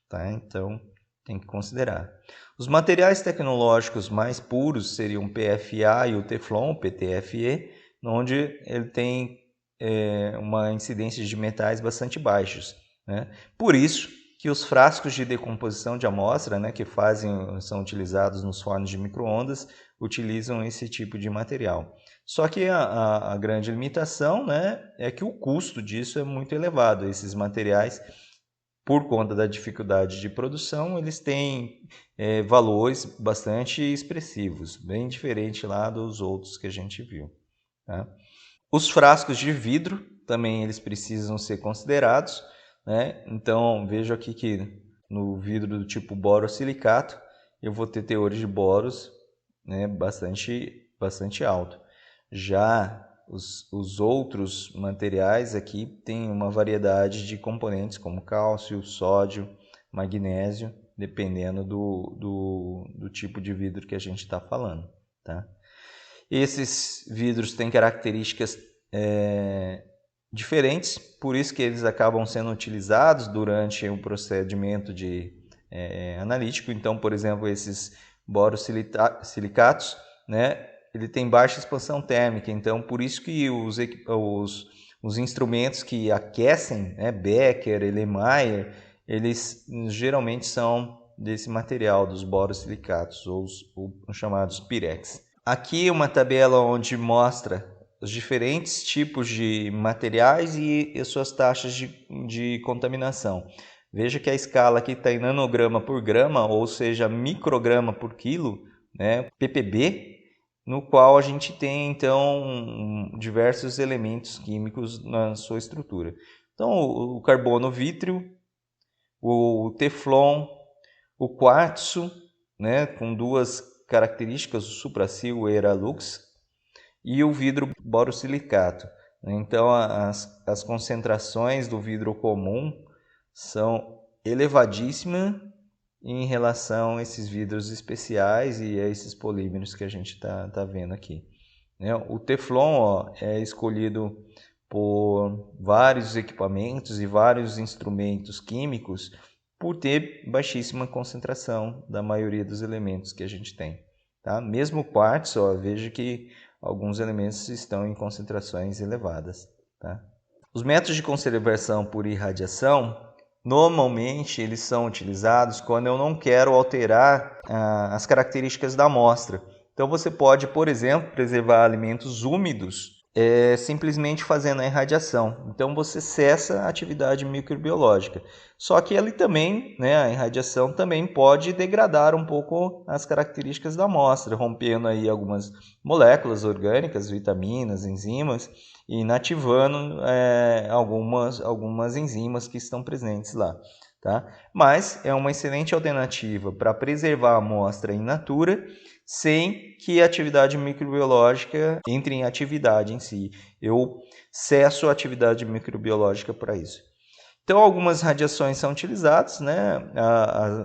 Tá? Então, tem que considerar. Os materiais tecnológicos mais puros seriam o PFA e o Teflon, o PTFE. onde ele tem uma incidência de metais bastante baixos, né? Por isso que os frascos de decomposição de amostra, né, que são utilizados nos fornos de micro-ondas, utilizam esse tipo de material. Só que a grande limitação, né, é que o custo disso é muito elevado. Esses materiais, por conta da dificuldade de produção, eles têm valores bastante expressivos, bem diferente lá dos outros que a gente viu, tá? Os frascos de vidro também eles precisam ser considerados, né? Então vejo aqui que no vidro do tipo borosilicato eu vou ter teores de boros, né, bastante alto. Já os outros materiais aqui têm uma variedade de componentes como cálcio, sódio, magnésio, dependendo do tipo de vidro que a gente está falando, tá? Esses vidros têm características diferentes, por isso que eles acabam sendo utilizados durante o procedimento analítico. Então, por exemplo, esses borosilicatos, né, ele tem baixa expansão térmica, então por isso que os instrumentos que aquecem, né, Becker, Erlenmeyer, eles geralmente são desse material, dos borosilicatos, ou os chamados Pirex. Aqui uma tabela onde mostra os diferentes tipos de materiais e as suas taxas de contaminação. Veja que a escala aqui está em nanograma por grama, ou seja, micrograma por quilo, né, ppb, no qual a gente tem então diversos elementos químicos na sua estrutura. Então o carbono vítreo, o teflon, o quartzo, né, com duas características, o supracil e o Eralux, e o vidro borosilicato. Então as concentrações do vidro comum são elevadíssimas em relação a esses vidros especiais e a esses polímeros que a gente está vendo aqui. O teflon é escolhido por vários equipamentos e vários instrumentos químicos por ter baixíssima concentração da maioria dos elementos que a gente tem, tá? Mesmo o quartzo, veja que alguns elementos estão em concentrações elevadas, tá? Os métodos de conservação por irradiação, normalmente eles são utilizados quando eu não quero alterar as características da amostra. Então você pode, por exemplo, preservar alimentos úmidos simplesmente fazendo a irradiação. Então você cessa a atividade microbiológica. Só que ele também, né, a irradiação também pode degradar um pouco as características da amostra, rompendo aí algumas moléculas orgânicas, vitaminas, enzimas, e inativando algumas enzimas que estão presentes lá, tá? Mas é uma excelente alternativa para preservar a amostra in natura, sem que a atividade microbiológica entre em atividade em si. Eu cesso a atividade microbiológica para isso. Então, algumas radiações são utilizadas, né?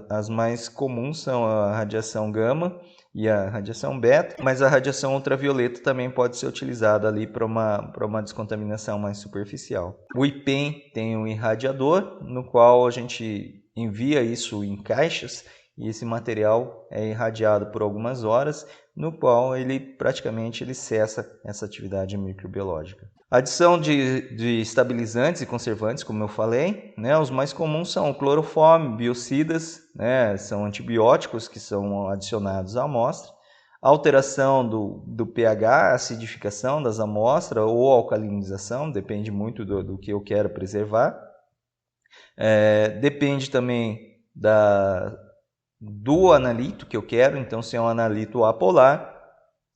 As mais comuns são a radiação gama e a radiação beta, mas a radiação ultravioleta também pode ser utilizada ali para uma descontaminação mais superficial. O IPEM tem um irradiador, no qual a gente envia isso em caixas, e esse material é irradiado por algumas horas, no qual ele praticamente cessa essa atividade microbiológica. A adição de estabilizantes e conservantes, como eu falei, né, os mais comuns são o cloroforme, biocidas, né, são antibióticos que são adicionados à amostra, a alteração do pH, acidificação das amostras ou alcalinização, depende muito do que eu quero preservar. Depende também do analito que eu quero, então se é um analito apolar,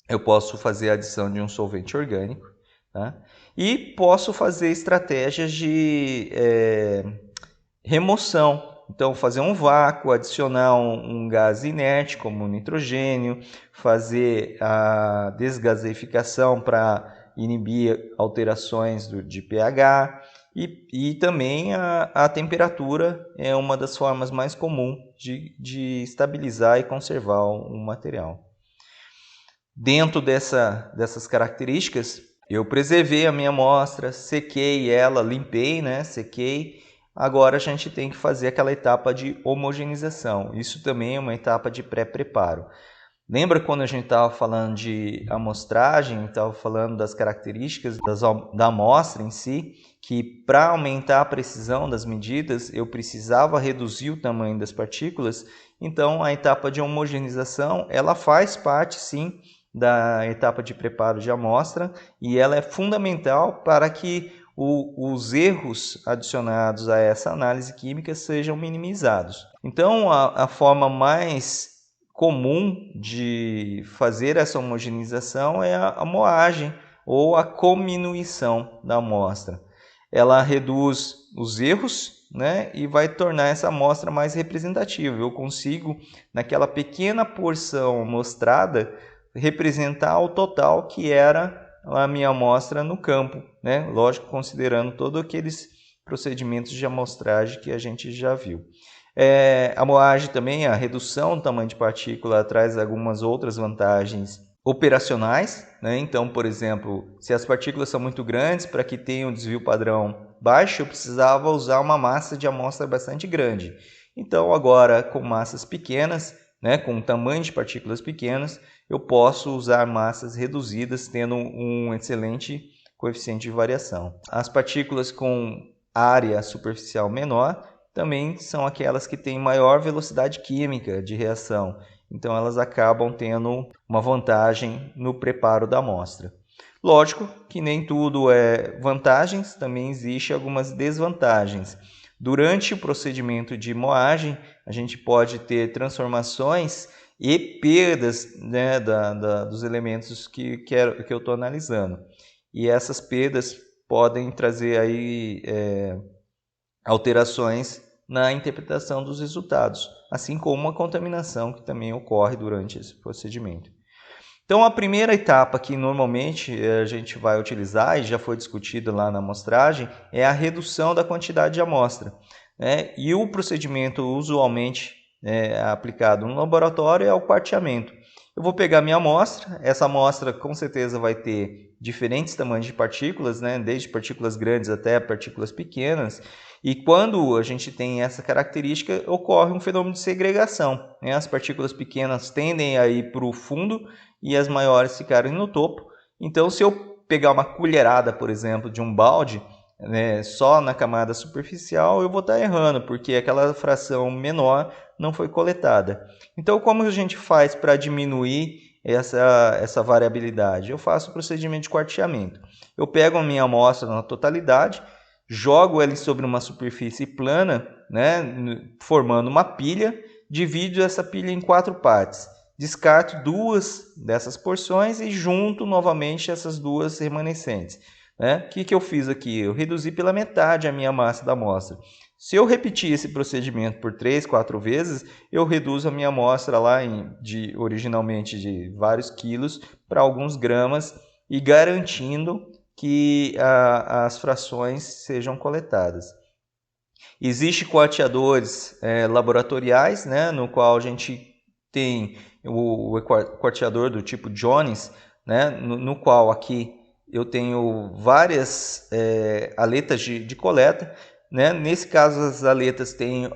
eu posso fazer a adição de um solvente orgânico, tá? E posso fazer estratégias de remoção, então fazer um vácuo, adicionar um gás inerte como o nitrogênio, fazer a desgaseificação para inibir alterações de pH, e também a temperatura é uma das formas mais comuns de estabilizar e conservar um material. Dentro dessas características, eu preservei a minha amostra, sequei ela, limpei, né? Sequei. Agora a gente tem que fazer aquela etapa de homogeneização. Isso também é uma etapa de pré-preparo. Lembra quando a gente estava falando de amostragem, estava falando das características da amostra em si, que para aumentar a precisão das medidas eu precisava reduzir o tamanho das partículas? Então a etapa de homogeneização ela faz parte sim da etapa de preparo de amostra e ela é fundamental para que os erros adicionados a essa análise química sejam minimizados. Então a forma mais comum de fazer essa homogeneização é a moagem ou a cominuição da amostra. Ela reduz os erros, né, e vai tornar essa amostra mais representativa. Eu consigo, naquela pequena porção amostrada, representar o total que era a minha amostra no campo, né? Lógico, considerando todos aqueles procedimentos de amostragem que a gente já viu. A moagem também, a redução do tamanho de partícula, traz algumas outras vantagens operacionais, né? Então, por exemplo, se as partículas são muito grandes, para que tenha um desvio padrão baixo, eu precisava usar uma massa de amostra bastante grande. Então, agora, com massas pequenas, né, com tamanho de partículas pequenas, eu posso usar massas reduzidas, tendo um excelente coeficiente de variação. As partículas com área superficial menor também são aquelas que têm maior velocidade química de reação. Então, elas acabam tendo uma vantagem no preparo da amostra. Lógico que nem tudo é vantagens, também existem algumas desvantagens. Durante o procedimento de moagem, a gente pode ter transformações e perdas, né, dos elementos que eu estou analisando. E essas perdas podem trazer aí, alterações na interpretação dos resultados, assim como uma contaminação que também ocorre durante esse procedimento. Então, a primeira etapa que normalmente a gente vai utilizar, e já foi discutida lá na amostragem, é a redução da quantidade de amostra, né? E o procedimento usualmente aplicado no laboratório é o quarteamento. Eu vou pegar minha amostra, essa amostra com certeza vai ter diferentes tamanhos de partículas, né? Desde partículas grandes até partículas pequenas, e quando a gente tem essa característica, ocorre um fenômeno de segregação, né? As partículas pequenas tendem a ir para o fundo e as maiores ficarem no topo. Então, se eu pegar uma colherada, por exemplo, de um balde, né, só na camada superficial, eu vou estar errando, porque aquela fração menor não foi coletada. Então, como a gente faz para diminuir essa variabilidade? Eu faço o procedimento de quarteamento. Eu pego a minha amostra na totalidade, jogo ela sobre uma superfície plana, né, formando uma pilha, divido essa pilha em 4 partes. Descarto 2 dessas porções e junto novamente essas 2 remanescentes. O que eu fiz aqui? Eu reduzi pela metade a minha massa da amostra. Se eu repetir esse procedimento por 3, 4 vezes, eu reduzo a minha amostra lá originalmente de vários quilos para alguns gramas e garantindo que as frações sejam coletadas. Existem quarteadores laboratoriais, né, no qual a gente tem o quarteador do tipo Jones, né, no qual aqui eu tenho várias aletas de coleta. Né? Nesse caso, as aletas têm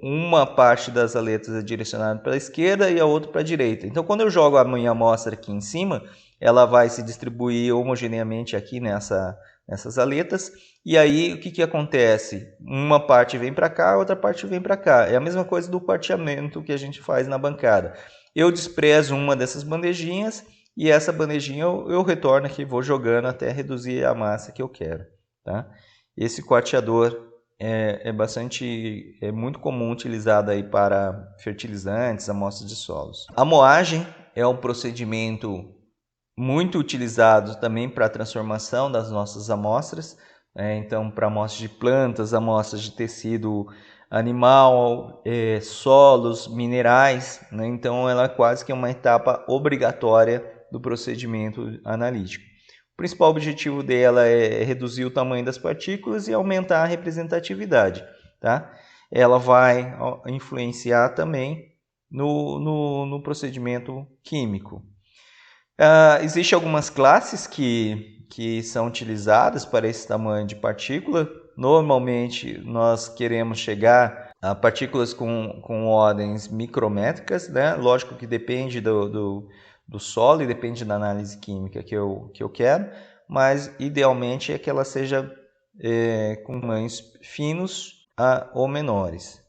uma parte das aletas é direcionada para a esquerda e a outra para a direita. Então, quando eu jogo a minha amostra aqui em cima, ela vai se distribuir homogeneamente aqui nessas aletas. E aí, o que acontece? Uma parte vem para cá, outra parte vem para cá. É a mesma coisa do quarteamento que a gente faz na bancada. Eu desprezo uma dessas bandejinhas e essa bandejinha eu retorno aqui, vou jogando até reduzir a massa que eu quero. Tá? Esse quarteador é muito comum utilizado aí para fertilizantes, amostras de solos. A moagem é um procedimento muito utilizado também para a transformação das nossas amostras. Então, para amostras de plantas, amostras de tecido animal, solos, minerais, né? Então ela é quase que uma etapa obrigatória do procedimento analítico. O principal objetivo dela é reduzir o tamanho das partículas e aumentar a representatividade. Tá? Ela vai influenciar também no procedimento químico. Existem algumas classes que são utilizadas para esse tamanho de partícula. Normalmente nós queremos chegar partículas com ordens micrométricas, né? Lógico que depende do solo e depende da análise química que eu quero, mas idealmente é que ela seja com tamanhos finos ou menores.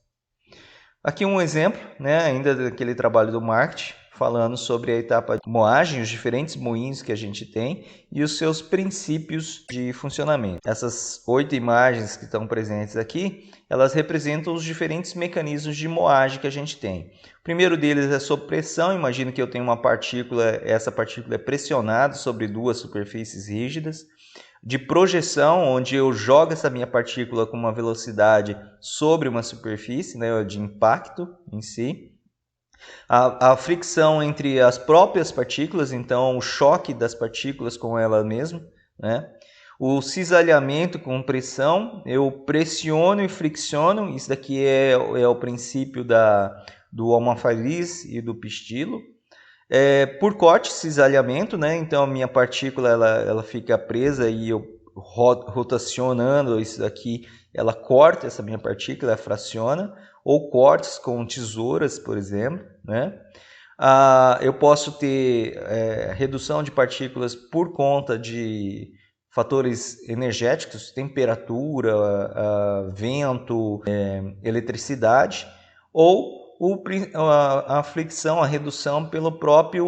Aqui um exemplo, né, ainda daquele trabalho do marketing, falando sobre a etapa de moagem, os diferentes moinhos que a gente tem e os seus princípios de funcionamento. Essas 8 imagens que estão presentes aqui, elas representam os diferentes mecanismos de moagem que a gente tem. O primeiro deles é sob pressão. Imagino que eu tenho uma partícula, essa partícula é pressionada sobre duas superfícies rígidas. De projeção, onde eu jogo essa minha partícula com uma velocidade sobre uma superfície, né, de impacto em si. A fricção entre as próprias partículas, então o choque das partículas com ela mesma, né? O cisalhamento com pressão, eu pressiono e fricciono, isso daqui é o princípio do almofariz e do pistilo. Por corte, cisalhamento, né? Então a minha partícula ela fica presa e eu rotacionando isso daqui, ela corta essa minha partícula, ela fraciona, ou cortes com tesouras, por exemplo, né? Eu posso ter redução de partículas por conta de fatores energéticos, temperatura, vento, eletricidade, ou a fricção, a redução pela própria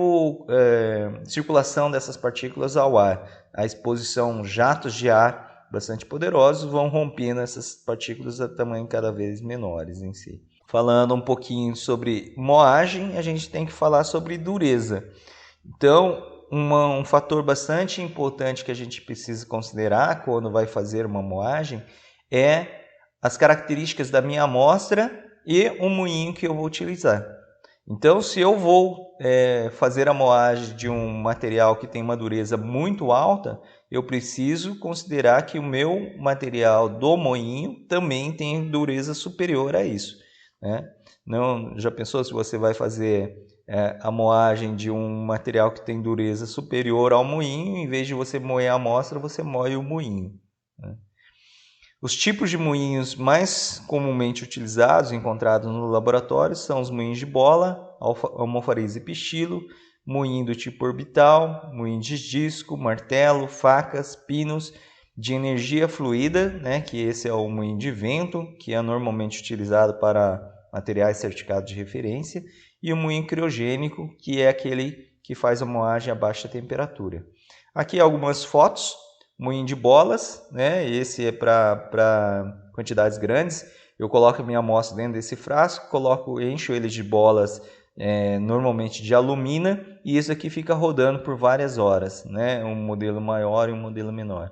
circulação dessas partículas ao ar. A exposição, jatos de ar bastante poderosos vão rompendo essas partículas a tamanho cada vez menores em si. Falando um pouquinho sobre moagem, a gente tem que falar sobre dureza. Então, um fator bastante importante que a gente precisa considerar quando vai fazer uma moagem é as características da minha amostra e o moinho que eu vou utilizar. Então, se eu vou fazer a moagem de um material que tem uma dureza muito alta, eu preciso considerar que o meu material do moinho também tem dureza superior a isso, né? Não, já pensou se você vai fazer a moagem de um material que tem dureza superior ao moinho, em vez de você moer a amostra, você moe o moinho, né? Os tipos de moinhos mais comumente utilizados, encontrados no laboratório, são os moinhos de bola, almofariz e pistilo, moinho do tipo orbital, moinho de disco, martelo, facas, pinos, de energia fluida, né, que esse é o moinho de vento, que é normalmente utilizado para materiais certificados de referência, e o moinho criogênico, que é aquele que faz a moagem a baixa temperatura. Aqui algumas fotos. Moinho de bolas, né? Esse é para quantidades grandes. Eu coloco a minha amostra dentro desse frasco, encho ele de bolas normalmente de alumina, e isso aqui fica rodando por várias horas, né? Um modelo maior e um modelo menor.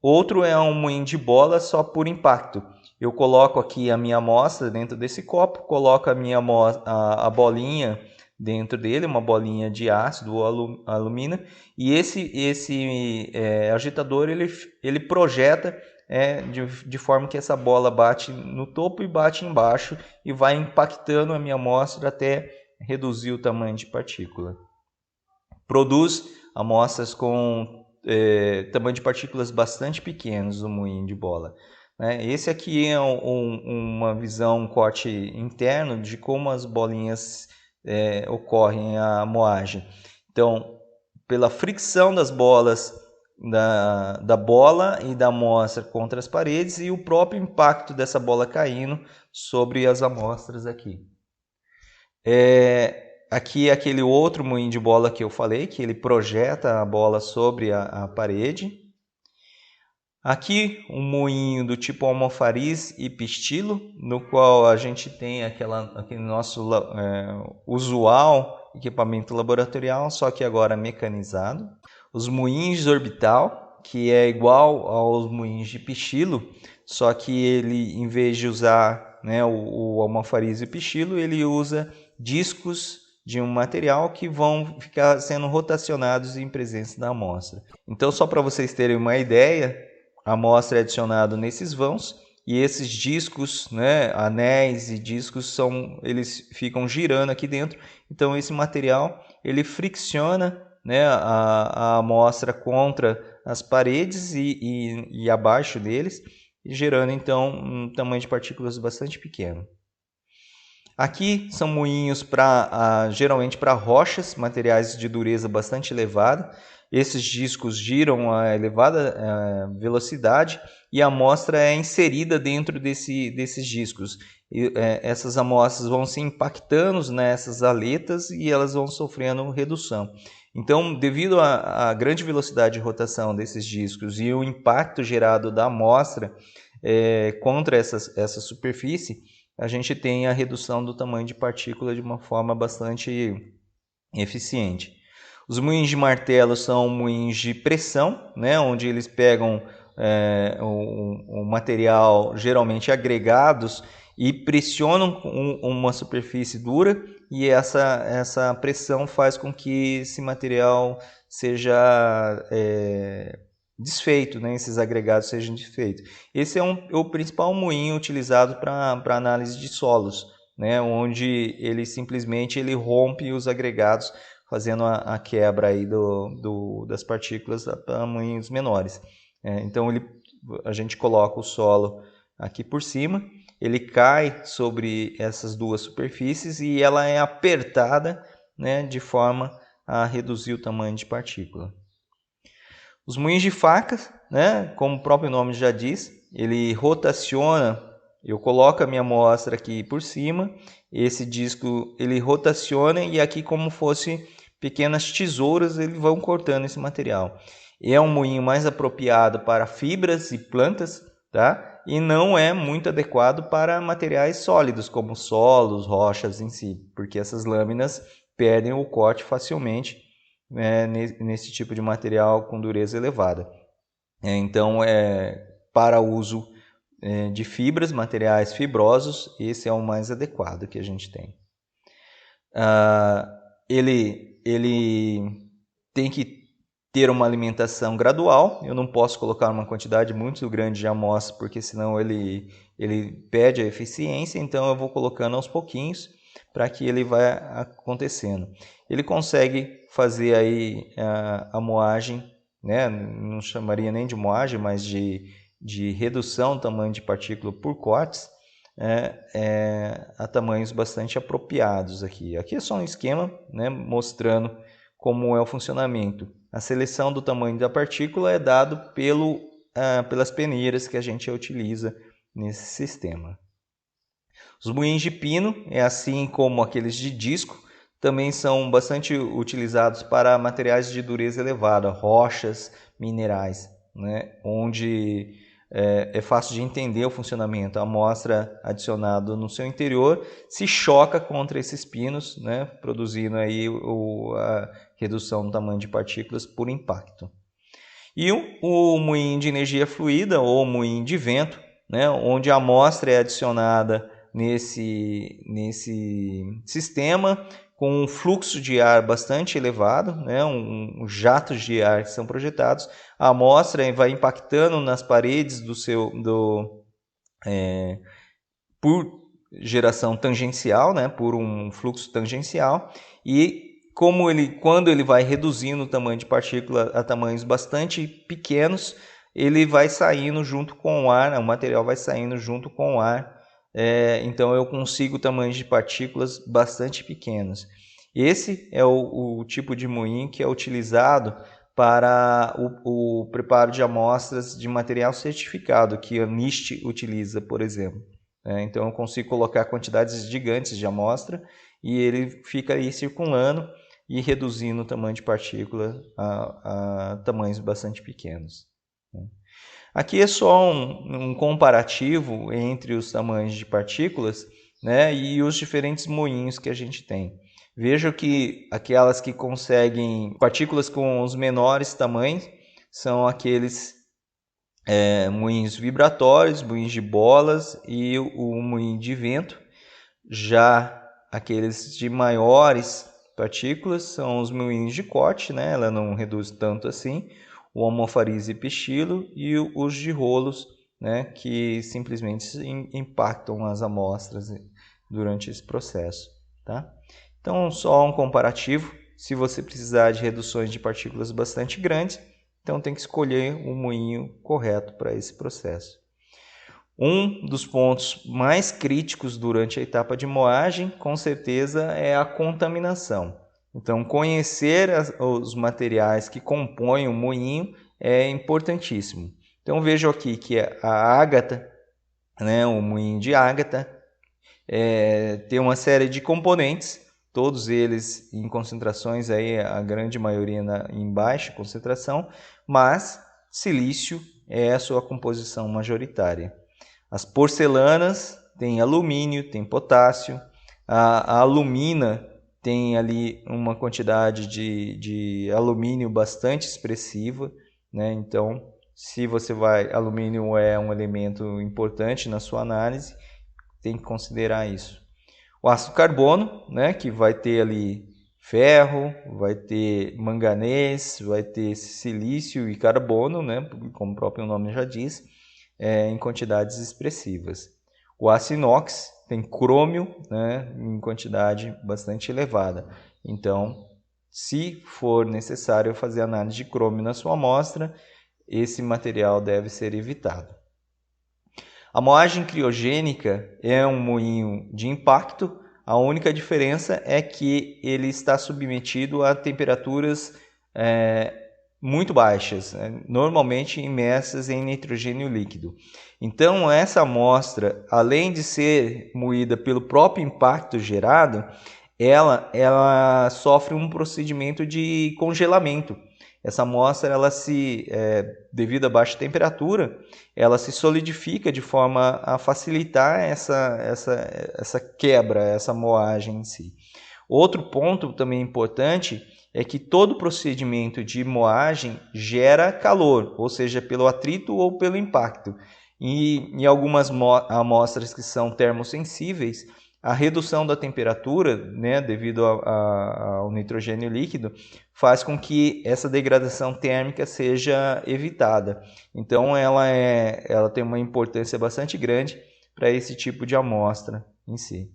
Outro é um moinho de bola só por impacto. Eu coloco aqui a minha amostra dentro desse copo, coloco a bolinha dentro dele, uma bolinha de ácido ou alumina, e esse agitador ele projeta de forma que essa bola bate no topo e bate embaixo e vai impactando a minha amostra até reduzir o tamanho de partícula. Produz amostras com tamanho de partículas bastante pequenos, o moinho de bola. Esse aqui é uma visão, um corte interno de como as bolinhas ocorrem a moagem. Então, pela fricção das bolas, da bola e da amostra contra as paredes e o próprio impacto dessa bola caindo sobre as amostras aqui. Aqui é aquele outro moinho de bola que eu falei, que ele projeta a bola sobre a parede. Aqui um moinho do tipo almofariz e pistilo, no qual a gente tem aquele nosso usual equipamento laboratorial, só que agora mecanizado. Os moinhos de orbital, que é igual aos moinhos de pistilo, só que ele, em vez de usar o almofariz e o pistilo, ele usa discos de um material que vão ficar sendo rotacionados em presença da amostra. Então, só para vocês terem uma ideia, a amostra é adicionada nesses vãos e esses discos, anéis e discos, eles ficam girando aqui dentro. Então esse material ele fricciona a amostra contra as paredes e abaixo deles, gerando então um tamanho de partículas bastante pequeno. Aqui são moinhos geralmente para rochas, materiais de dureza bastante elevada. Esses discos giram a elevada velocidade e a amostra é inserida dentro desses discos. Essas amostras vão se impactando nessas aletas e elas vão sofrendo redução. Então, devido à grande velocidade de rotação desses discos e o impacto gerado da amostra contra essa superfície, a gente tem a redução do tamanho de partícula de uma forma bastante eficiente. Os moinhos de martelo são moinhos de pressão, né, onde eles pegam o material geralmente agregados e pressionam uma superfície dura, e essa pressão faz com que esse material seja desfeito, né? Esses agregados sejam desfeitos. Esse é o principal moinho utilizado para análise de solos, né? Onde ele simplesmente rompe os agregados, fazendo a quebra aí das partículas para moinhos menores. Então a gente coloca o solo aqui por cima, ele cai sobre essas duas superfícies e ela é apertada, né, de forma a reduzir o tamanho de partícula. Os moinhos de facas, né, como o próprio nome já diz, ele rotaciona. Eu coloco a minha amostra aqui por cima, esse disco ele rotaciona e aqui, como fosse pequenas tesouras, eles vão cortando esse material. É um moinho mais apropriado para fibras e plantas, tá? E não é muito adequado para materiais sólidos, como solos, rochas em si, porque essas lâminas perdem o corte facilmente nesse tipo de material com dureza elevada. Então, para uso de fibras, materiais fibrosos, esse é o mais adequado que a gente tem. Ele tem que ter uma alimentação gradual. Eu não posso colocar uma quantidade muito grande de amostra, porque senão ele perde a eficiência. Então eu vou colocando aos pouquinhos para que ele vá acontecendo. Ele consegue fazer aí a moagem, né? Não chamaria nem de moagem, mas de redução do tamanho de partícula por cortes, a tamanhos bastante apropriados aqui. Aqui é só um esquema, né, mostrando como é o funcionamento. A seleção do tamanho da partícula é dado pelas peneiras que a gente utiliza nesse sistema. Os moinhos de pino, assim como aqueles de disco, também são bastante utilizados para materiais de dureza elevada, rochas, minerais, né, onde é fácil de entender o funcionamento. A amostra adicionada no seu interior se choca contra esses pinos, né, produzindo aí a redução do tamanho de partículas por impacto. E o moinho de energia fluida ou moinho de vento, né, onde a amostra é adicionada nesse sistema com um fluxo de ar bastante elevado, né, jatos de ar que são projetados. A amostra vai impactando nas paredes por geração tangencial, né, por um fluxo tangencial, e quando ele vai reduzindo o tamanho de partícula a tamanhos bastante pequenos, ele vai saindo junto com o ar, o material vai saindo junto com o ar, então eu consigo tamanhos de partículas bastante pequenos. Esse é o tipo de moinho que é utilizado para o preparo de amostras de material certificado, que a NIST utiliza, por exemplo. Então eu consigo colocar quantidades gigantes de amostra e ele fica aí circulando e reduzindo o tamanho de partícula a tamanhos bastante pequenos. Aqui é só um comparativo entre os tamanhos de partículas, né, e os diferentes moinhos que a gente tem. Veja que aquelas que conseguem partículas com os menores tamanhos são aqueles moinhos vibratórios, moinhos de bolas e o moinho de vento. Já aqueles de maiores partículas são os moinhos de corte, né? Ela não reduz tanto assim, o Homopharis e Pichilo, e os de rolos, né? Que simplesmente impactam as amostras durante esse processo. Tá? Então, só um comparativo. Se você precisar de reduções de partículas bastante grandes, então tem que escolher o moinho correto para esse processo. Um dos pontos mais críticos durante a etapa de moagem, com certeza, é a contaminação. Então, conhecer os materiais que compõem o moinho é importantíssimo. Então, vejo aqui que a ágata, né, o moinho de ágata, tem uma série de componentes, todos eles em concentrações, aí, a grande maioria em baixa concentração, mas silício é a sua composição majoritária. As porcelanas têm alumínio, tem potássio, a alumina tem ali uma quantidade de alumínio bastante expressiva, né? Então, se você alumínio é um elemento importante na sua análise, tem que considerar isso. O ácido carbono, né, que vai ter ali ferro, vai ter manganês, vai ter silício e carbono, né, como o próprio nome já diz, em quantidades expressivas. O aço inox tem crômio, né, em quantidade bastante elevada. Então, se for necessário fazer análise de crômio na sua amostra, esse material deve ser evitado. A moagem criogênica é um moinho de impacto. A única diferença é que ele está submetido a temperaturas muito baixas, normalmente imersas em nitrogênio líquido. Então, essa amostra, além de ser moída pelo próprio impacto gerado, ela sofre um procedimento de congelamento. Essa amostra, devido à baixa temperatura, ela se solidifica de forma a facilitar essa quebra, essa moagem em si. Outro ponto também importante é que todo procedimento de moagem gera calor, ou seja, pelo atrito ou pelo impacto. E em algumas amostras que são termossensíveis, a redução da temperatura, né, devido ao nitrogênio líquido, faz com que essa degradação térmica seja evitada. Então, ela tem uma importância bastante grande para esse tipo de amostra em si.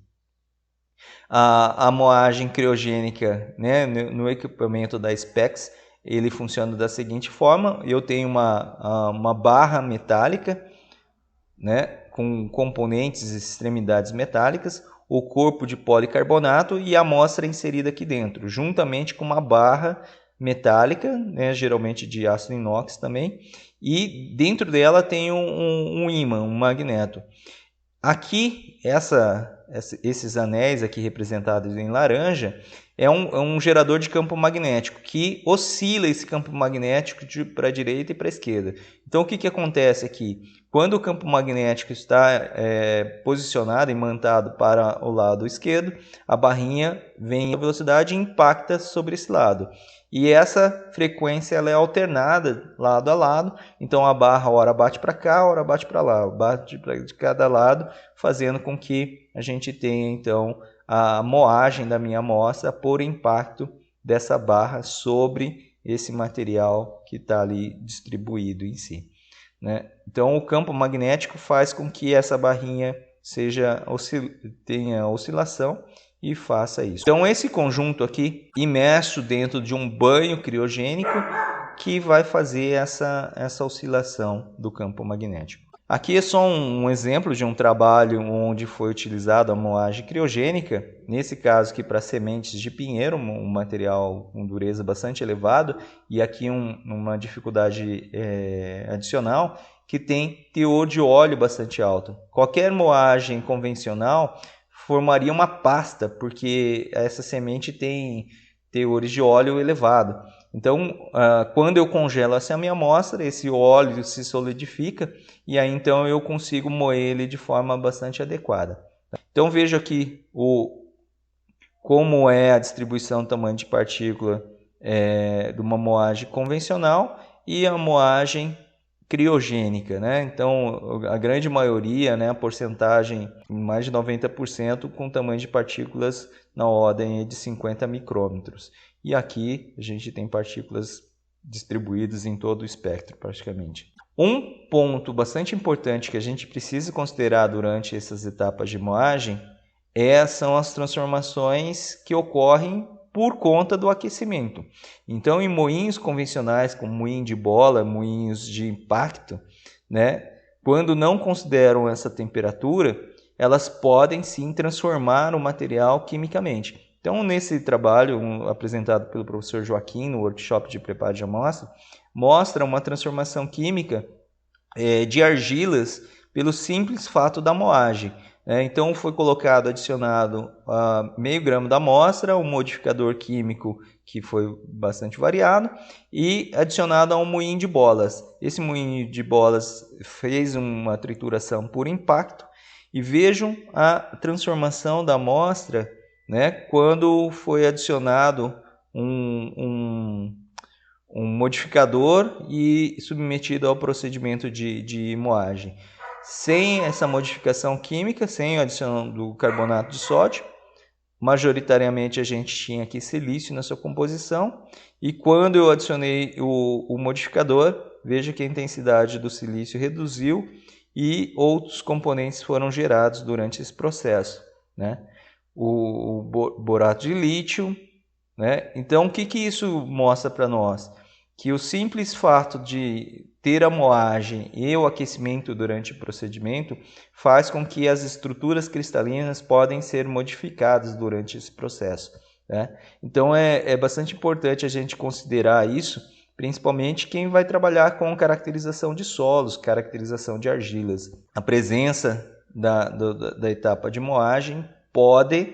A moagem criogênica, né, no equipamento da Spex, ele funciona da seguinte forma: eu tenho uma barra metálica, né, com componentes e extremidades metálicas, o corpo de policarbonato e a amostra inserida aqui dentro, juntamente com uma barra metálica, né, geralmente de aço inox também, e dentro dela tem um ímã, um magneto. Aqui, esses anéis aqui representados em laranja, é um gerador de campo magnético que oscila esse campo magnético para a direita e para a esquerda. Então, o que acontece aqui? Quando o campo magnético está posicionado, imantado para o lado esquerdo, a barrinha vem a velocidade e impacta sobre esse lado. E essa frequência ela é alternada lado a lado, então a barra ora bate para cá, ora bate para lá, bate de cada lado, fazendo com que a gente tenha então a moagem da minha amostra por impacto dessa barra sobre esse material que está ali distribuído em si, né? Então o campo magnético faz com que essa barrinha tenha oscilação e faça isso. Então esse conjunto aqui, imerso dentro de um banho criogênico, que vai fazer essa oscilação do campo magnético. Aqui é só um exemplo de um trabalho onde foi utilizada a moagem criogênica, nesse caso aqui para sementes de pinheiro, um material com dureza bastante elevado, e aqui uma dificuldade adicional, que tem teor de óleo bastante alto. Qualquer moagem convencional formaria uma pasta, porque essa semente tem teores de óleo elevado. Então, quando eu congelo essa minha amostra, esse óleo se solidifica e aí então eu consigo moer ele de forma bastante adequada. Então, vejo aqui como é a distribuição do tamanho de partícula de uma moagem convencional e a moagem criogênica, né? Então, a grande maioria, né, a porcentagem, mais de 90%, com tamanho de partículas na ordem de 50 micrômetros. E aqui a gente tem partículas distribuídas em todo o espectro, praticamente. Um ponto bastante importante que a gente precisa considerar durante essas etapas de moagem são as transformações que ocorrem por conta do aquecimento. Então, em moinhos convencionais, como moinho de bola, moinhos de impacto, né, quando não consideram essa temperatura, elas podem sim transformar o material quimicamente. Então, nesse trabalho apresentado pelo professor Joaquim no workshop de preparo de amostra, mostra uma transformação química de argilas pelo simples fato da moagem. Então, foi colocado, adicionado meio grama da amostra, um modificador químico que foi bastante variado, e adicionado a um moinho de bolas. Esse moinho de bolas fez uma trituração por impacto, e vejam a transformação da amostra, quando foi adicionado um modificador e submetido ao procedimento de moagem. Sem essa modificação química, sem a adição do carbonato de sódio, majoritariamente a gente tinha aqui silício na sua composição, e quando eu adicionei o modificador, veja que a intensidade do silício reduziu e outros componentes foram gerados durante esse processo, o borato de lítio. Então, o que isso mostra para nós? Que o simples fato de ter a moagem e o aquecimento durante o procedimento faz com que as estruturas cristalinas podem ser modificadas durante esse processo. Então, é bastante importante a gente considerar isso, principalmente quem vai trabalhar com caracterização de solos, caracterização de argilas. A presença da etapa de moagem pode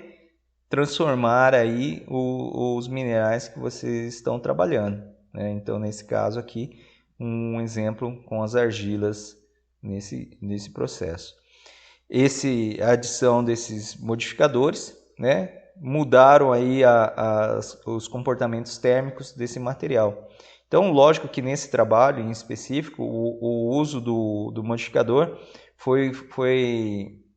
transformar aí os minerais que vocês estão trabalhando. Então, nesse caso aqui, um exemplo com as argilas nesse processo. A adição desses modificadores, mudaram aí os comportamentos térmicos desse material. Então, lógico que nesse trabalho em específico, o uso do modificador foi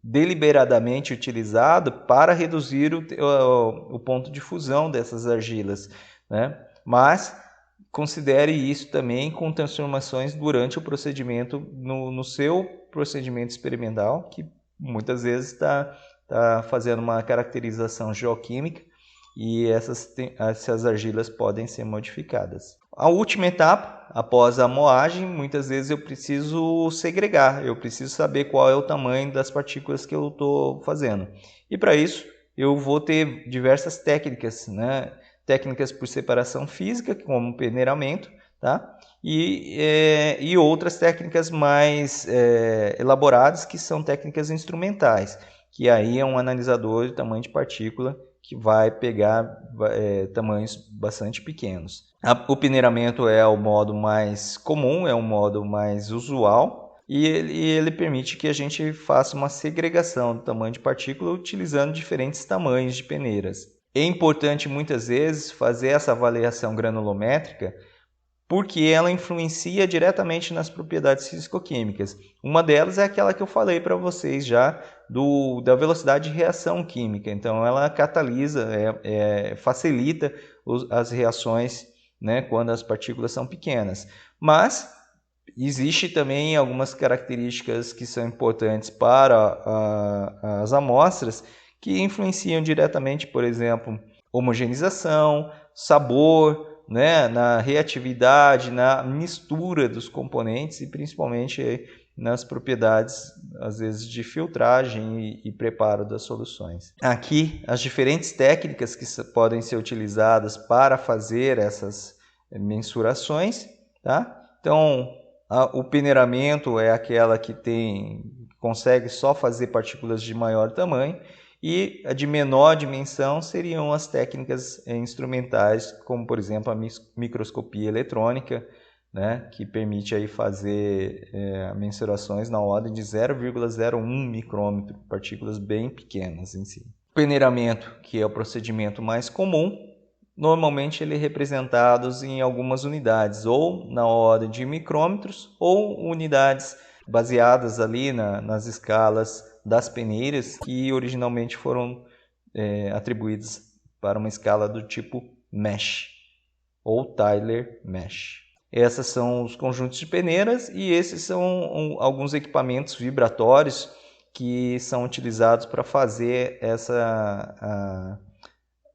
deliberadamente utilizado para reduzir o ponto de fusão dessas argilas, Mas considere isso também com transformações durante o procedimento, no seu procedimento experimental, que muitas vezes está fazendo uma caracterização geoquímica, e essas argilas podem ser modificadas. A última etapa, após a moagem, muitas vezes eu preciso segregar, eu preciso saber qual é o tamanho das partículas que eu estou fazendo. E para isso, eu vou ter diversas técnicas, técnicas por separação física, como peneiramento, e outras técnicas mais elaboradas, que são técnicas instrumentais, que aí é um analisador de tamanho de partícula que vai pegar tamanhos bastante pequenos. O peneiramento é o modo mais comum, é o modo mais usual, e ele permite que a gente faça uma segregação do tamanho de partícula utilizando diferentes tamanhos de peneiras. É importante muitas vezes fazer essa avaliação granulométrica, porque ela influencia diretamente nas propriedades físico-químicas. Uma delas é aquela que eu falei para vocês já, da velocidade de reação química. Então, ela catalisa, facilita as reações, quando as partículas são pequenas. Mas existe também algumas características que são importantes para as amostras, que influenciam diretamente, por exemplo, homogeneização, sabor, na reatividade, na mistura dos componentes e principalmente nas propriedades, às vezes, de filtragem e preparo das soluções. Aqui, as diferentes técnicas que podem ser utilizadas para fazer essas mensurações. Então, o peneiramento é aquela que consegue só fazer partículas de maior tamanho, e a de menor dimensão seriam as técnicas instrumentais, como por exemplo a microscopia eletrônica, que permite aí fazer mensurações na ordem de 0,01 micrômetro, partículas bem pequenas em si. O peneiramento, que é o procedimento mais comum, normalmente ele é representado em algumas unidades, ou na ordem de micrômetros, ou unidades baseadas ali nas escalas das peneiras, que originalmente foram atribuídas para uma escala do tipo mesh ou Tyler mesh. Essas são os conjuntos de peneiras, e esses são alguns equipamentos vibratórios que são utilizados para fazer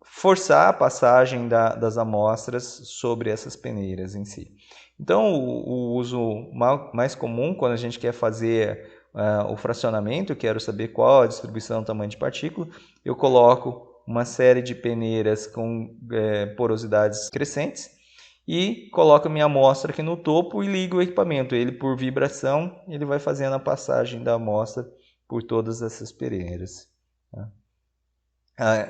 forçar a passagem das amostras sobre essas peneiras em si. Então, o uso mais comum, quando a gente quer fazer o fracionamento, eu quero saber qual a distribuição do tamanho de partícula, eu coloco uma série de peneiras com porosidades crescentes e coloco a minha amostra aqui no topo e ligo o equipamento. Ele, por vibração, ele vai fazendo a passagem da amostra por todas essas peneiras. Tá?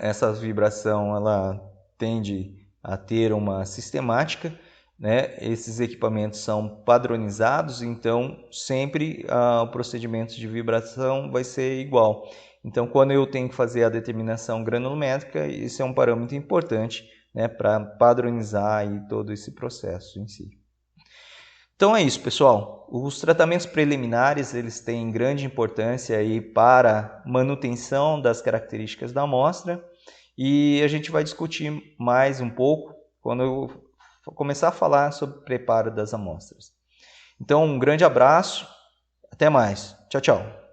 Essa vibração ela tende a ter uma sistemática, né? Esses equipamentos são padronizados, então sempre o procedimento de vibração vai ser igual. Então, quando eu tenho que fazer a determinação granulométrica, esse é um parâmetro importante, né, para padronizar aí todo esse processo em si. Então é isso, pessoal. Os tratamentos preliminares eles têm grande importância aí para manutenção das características da amostra e a gente vai discutir mais um pouco quando eu começar a falar sobre o preparo das amostras. Então, um grande abraço, até mais. Tchau, tchau.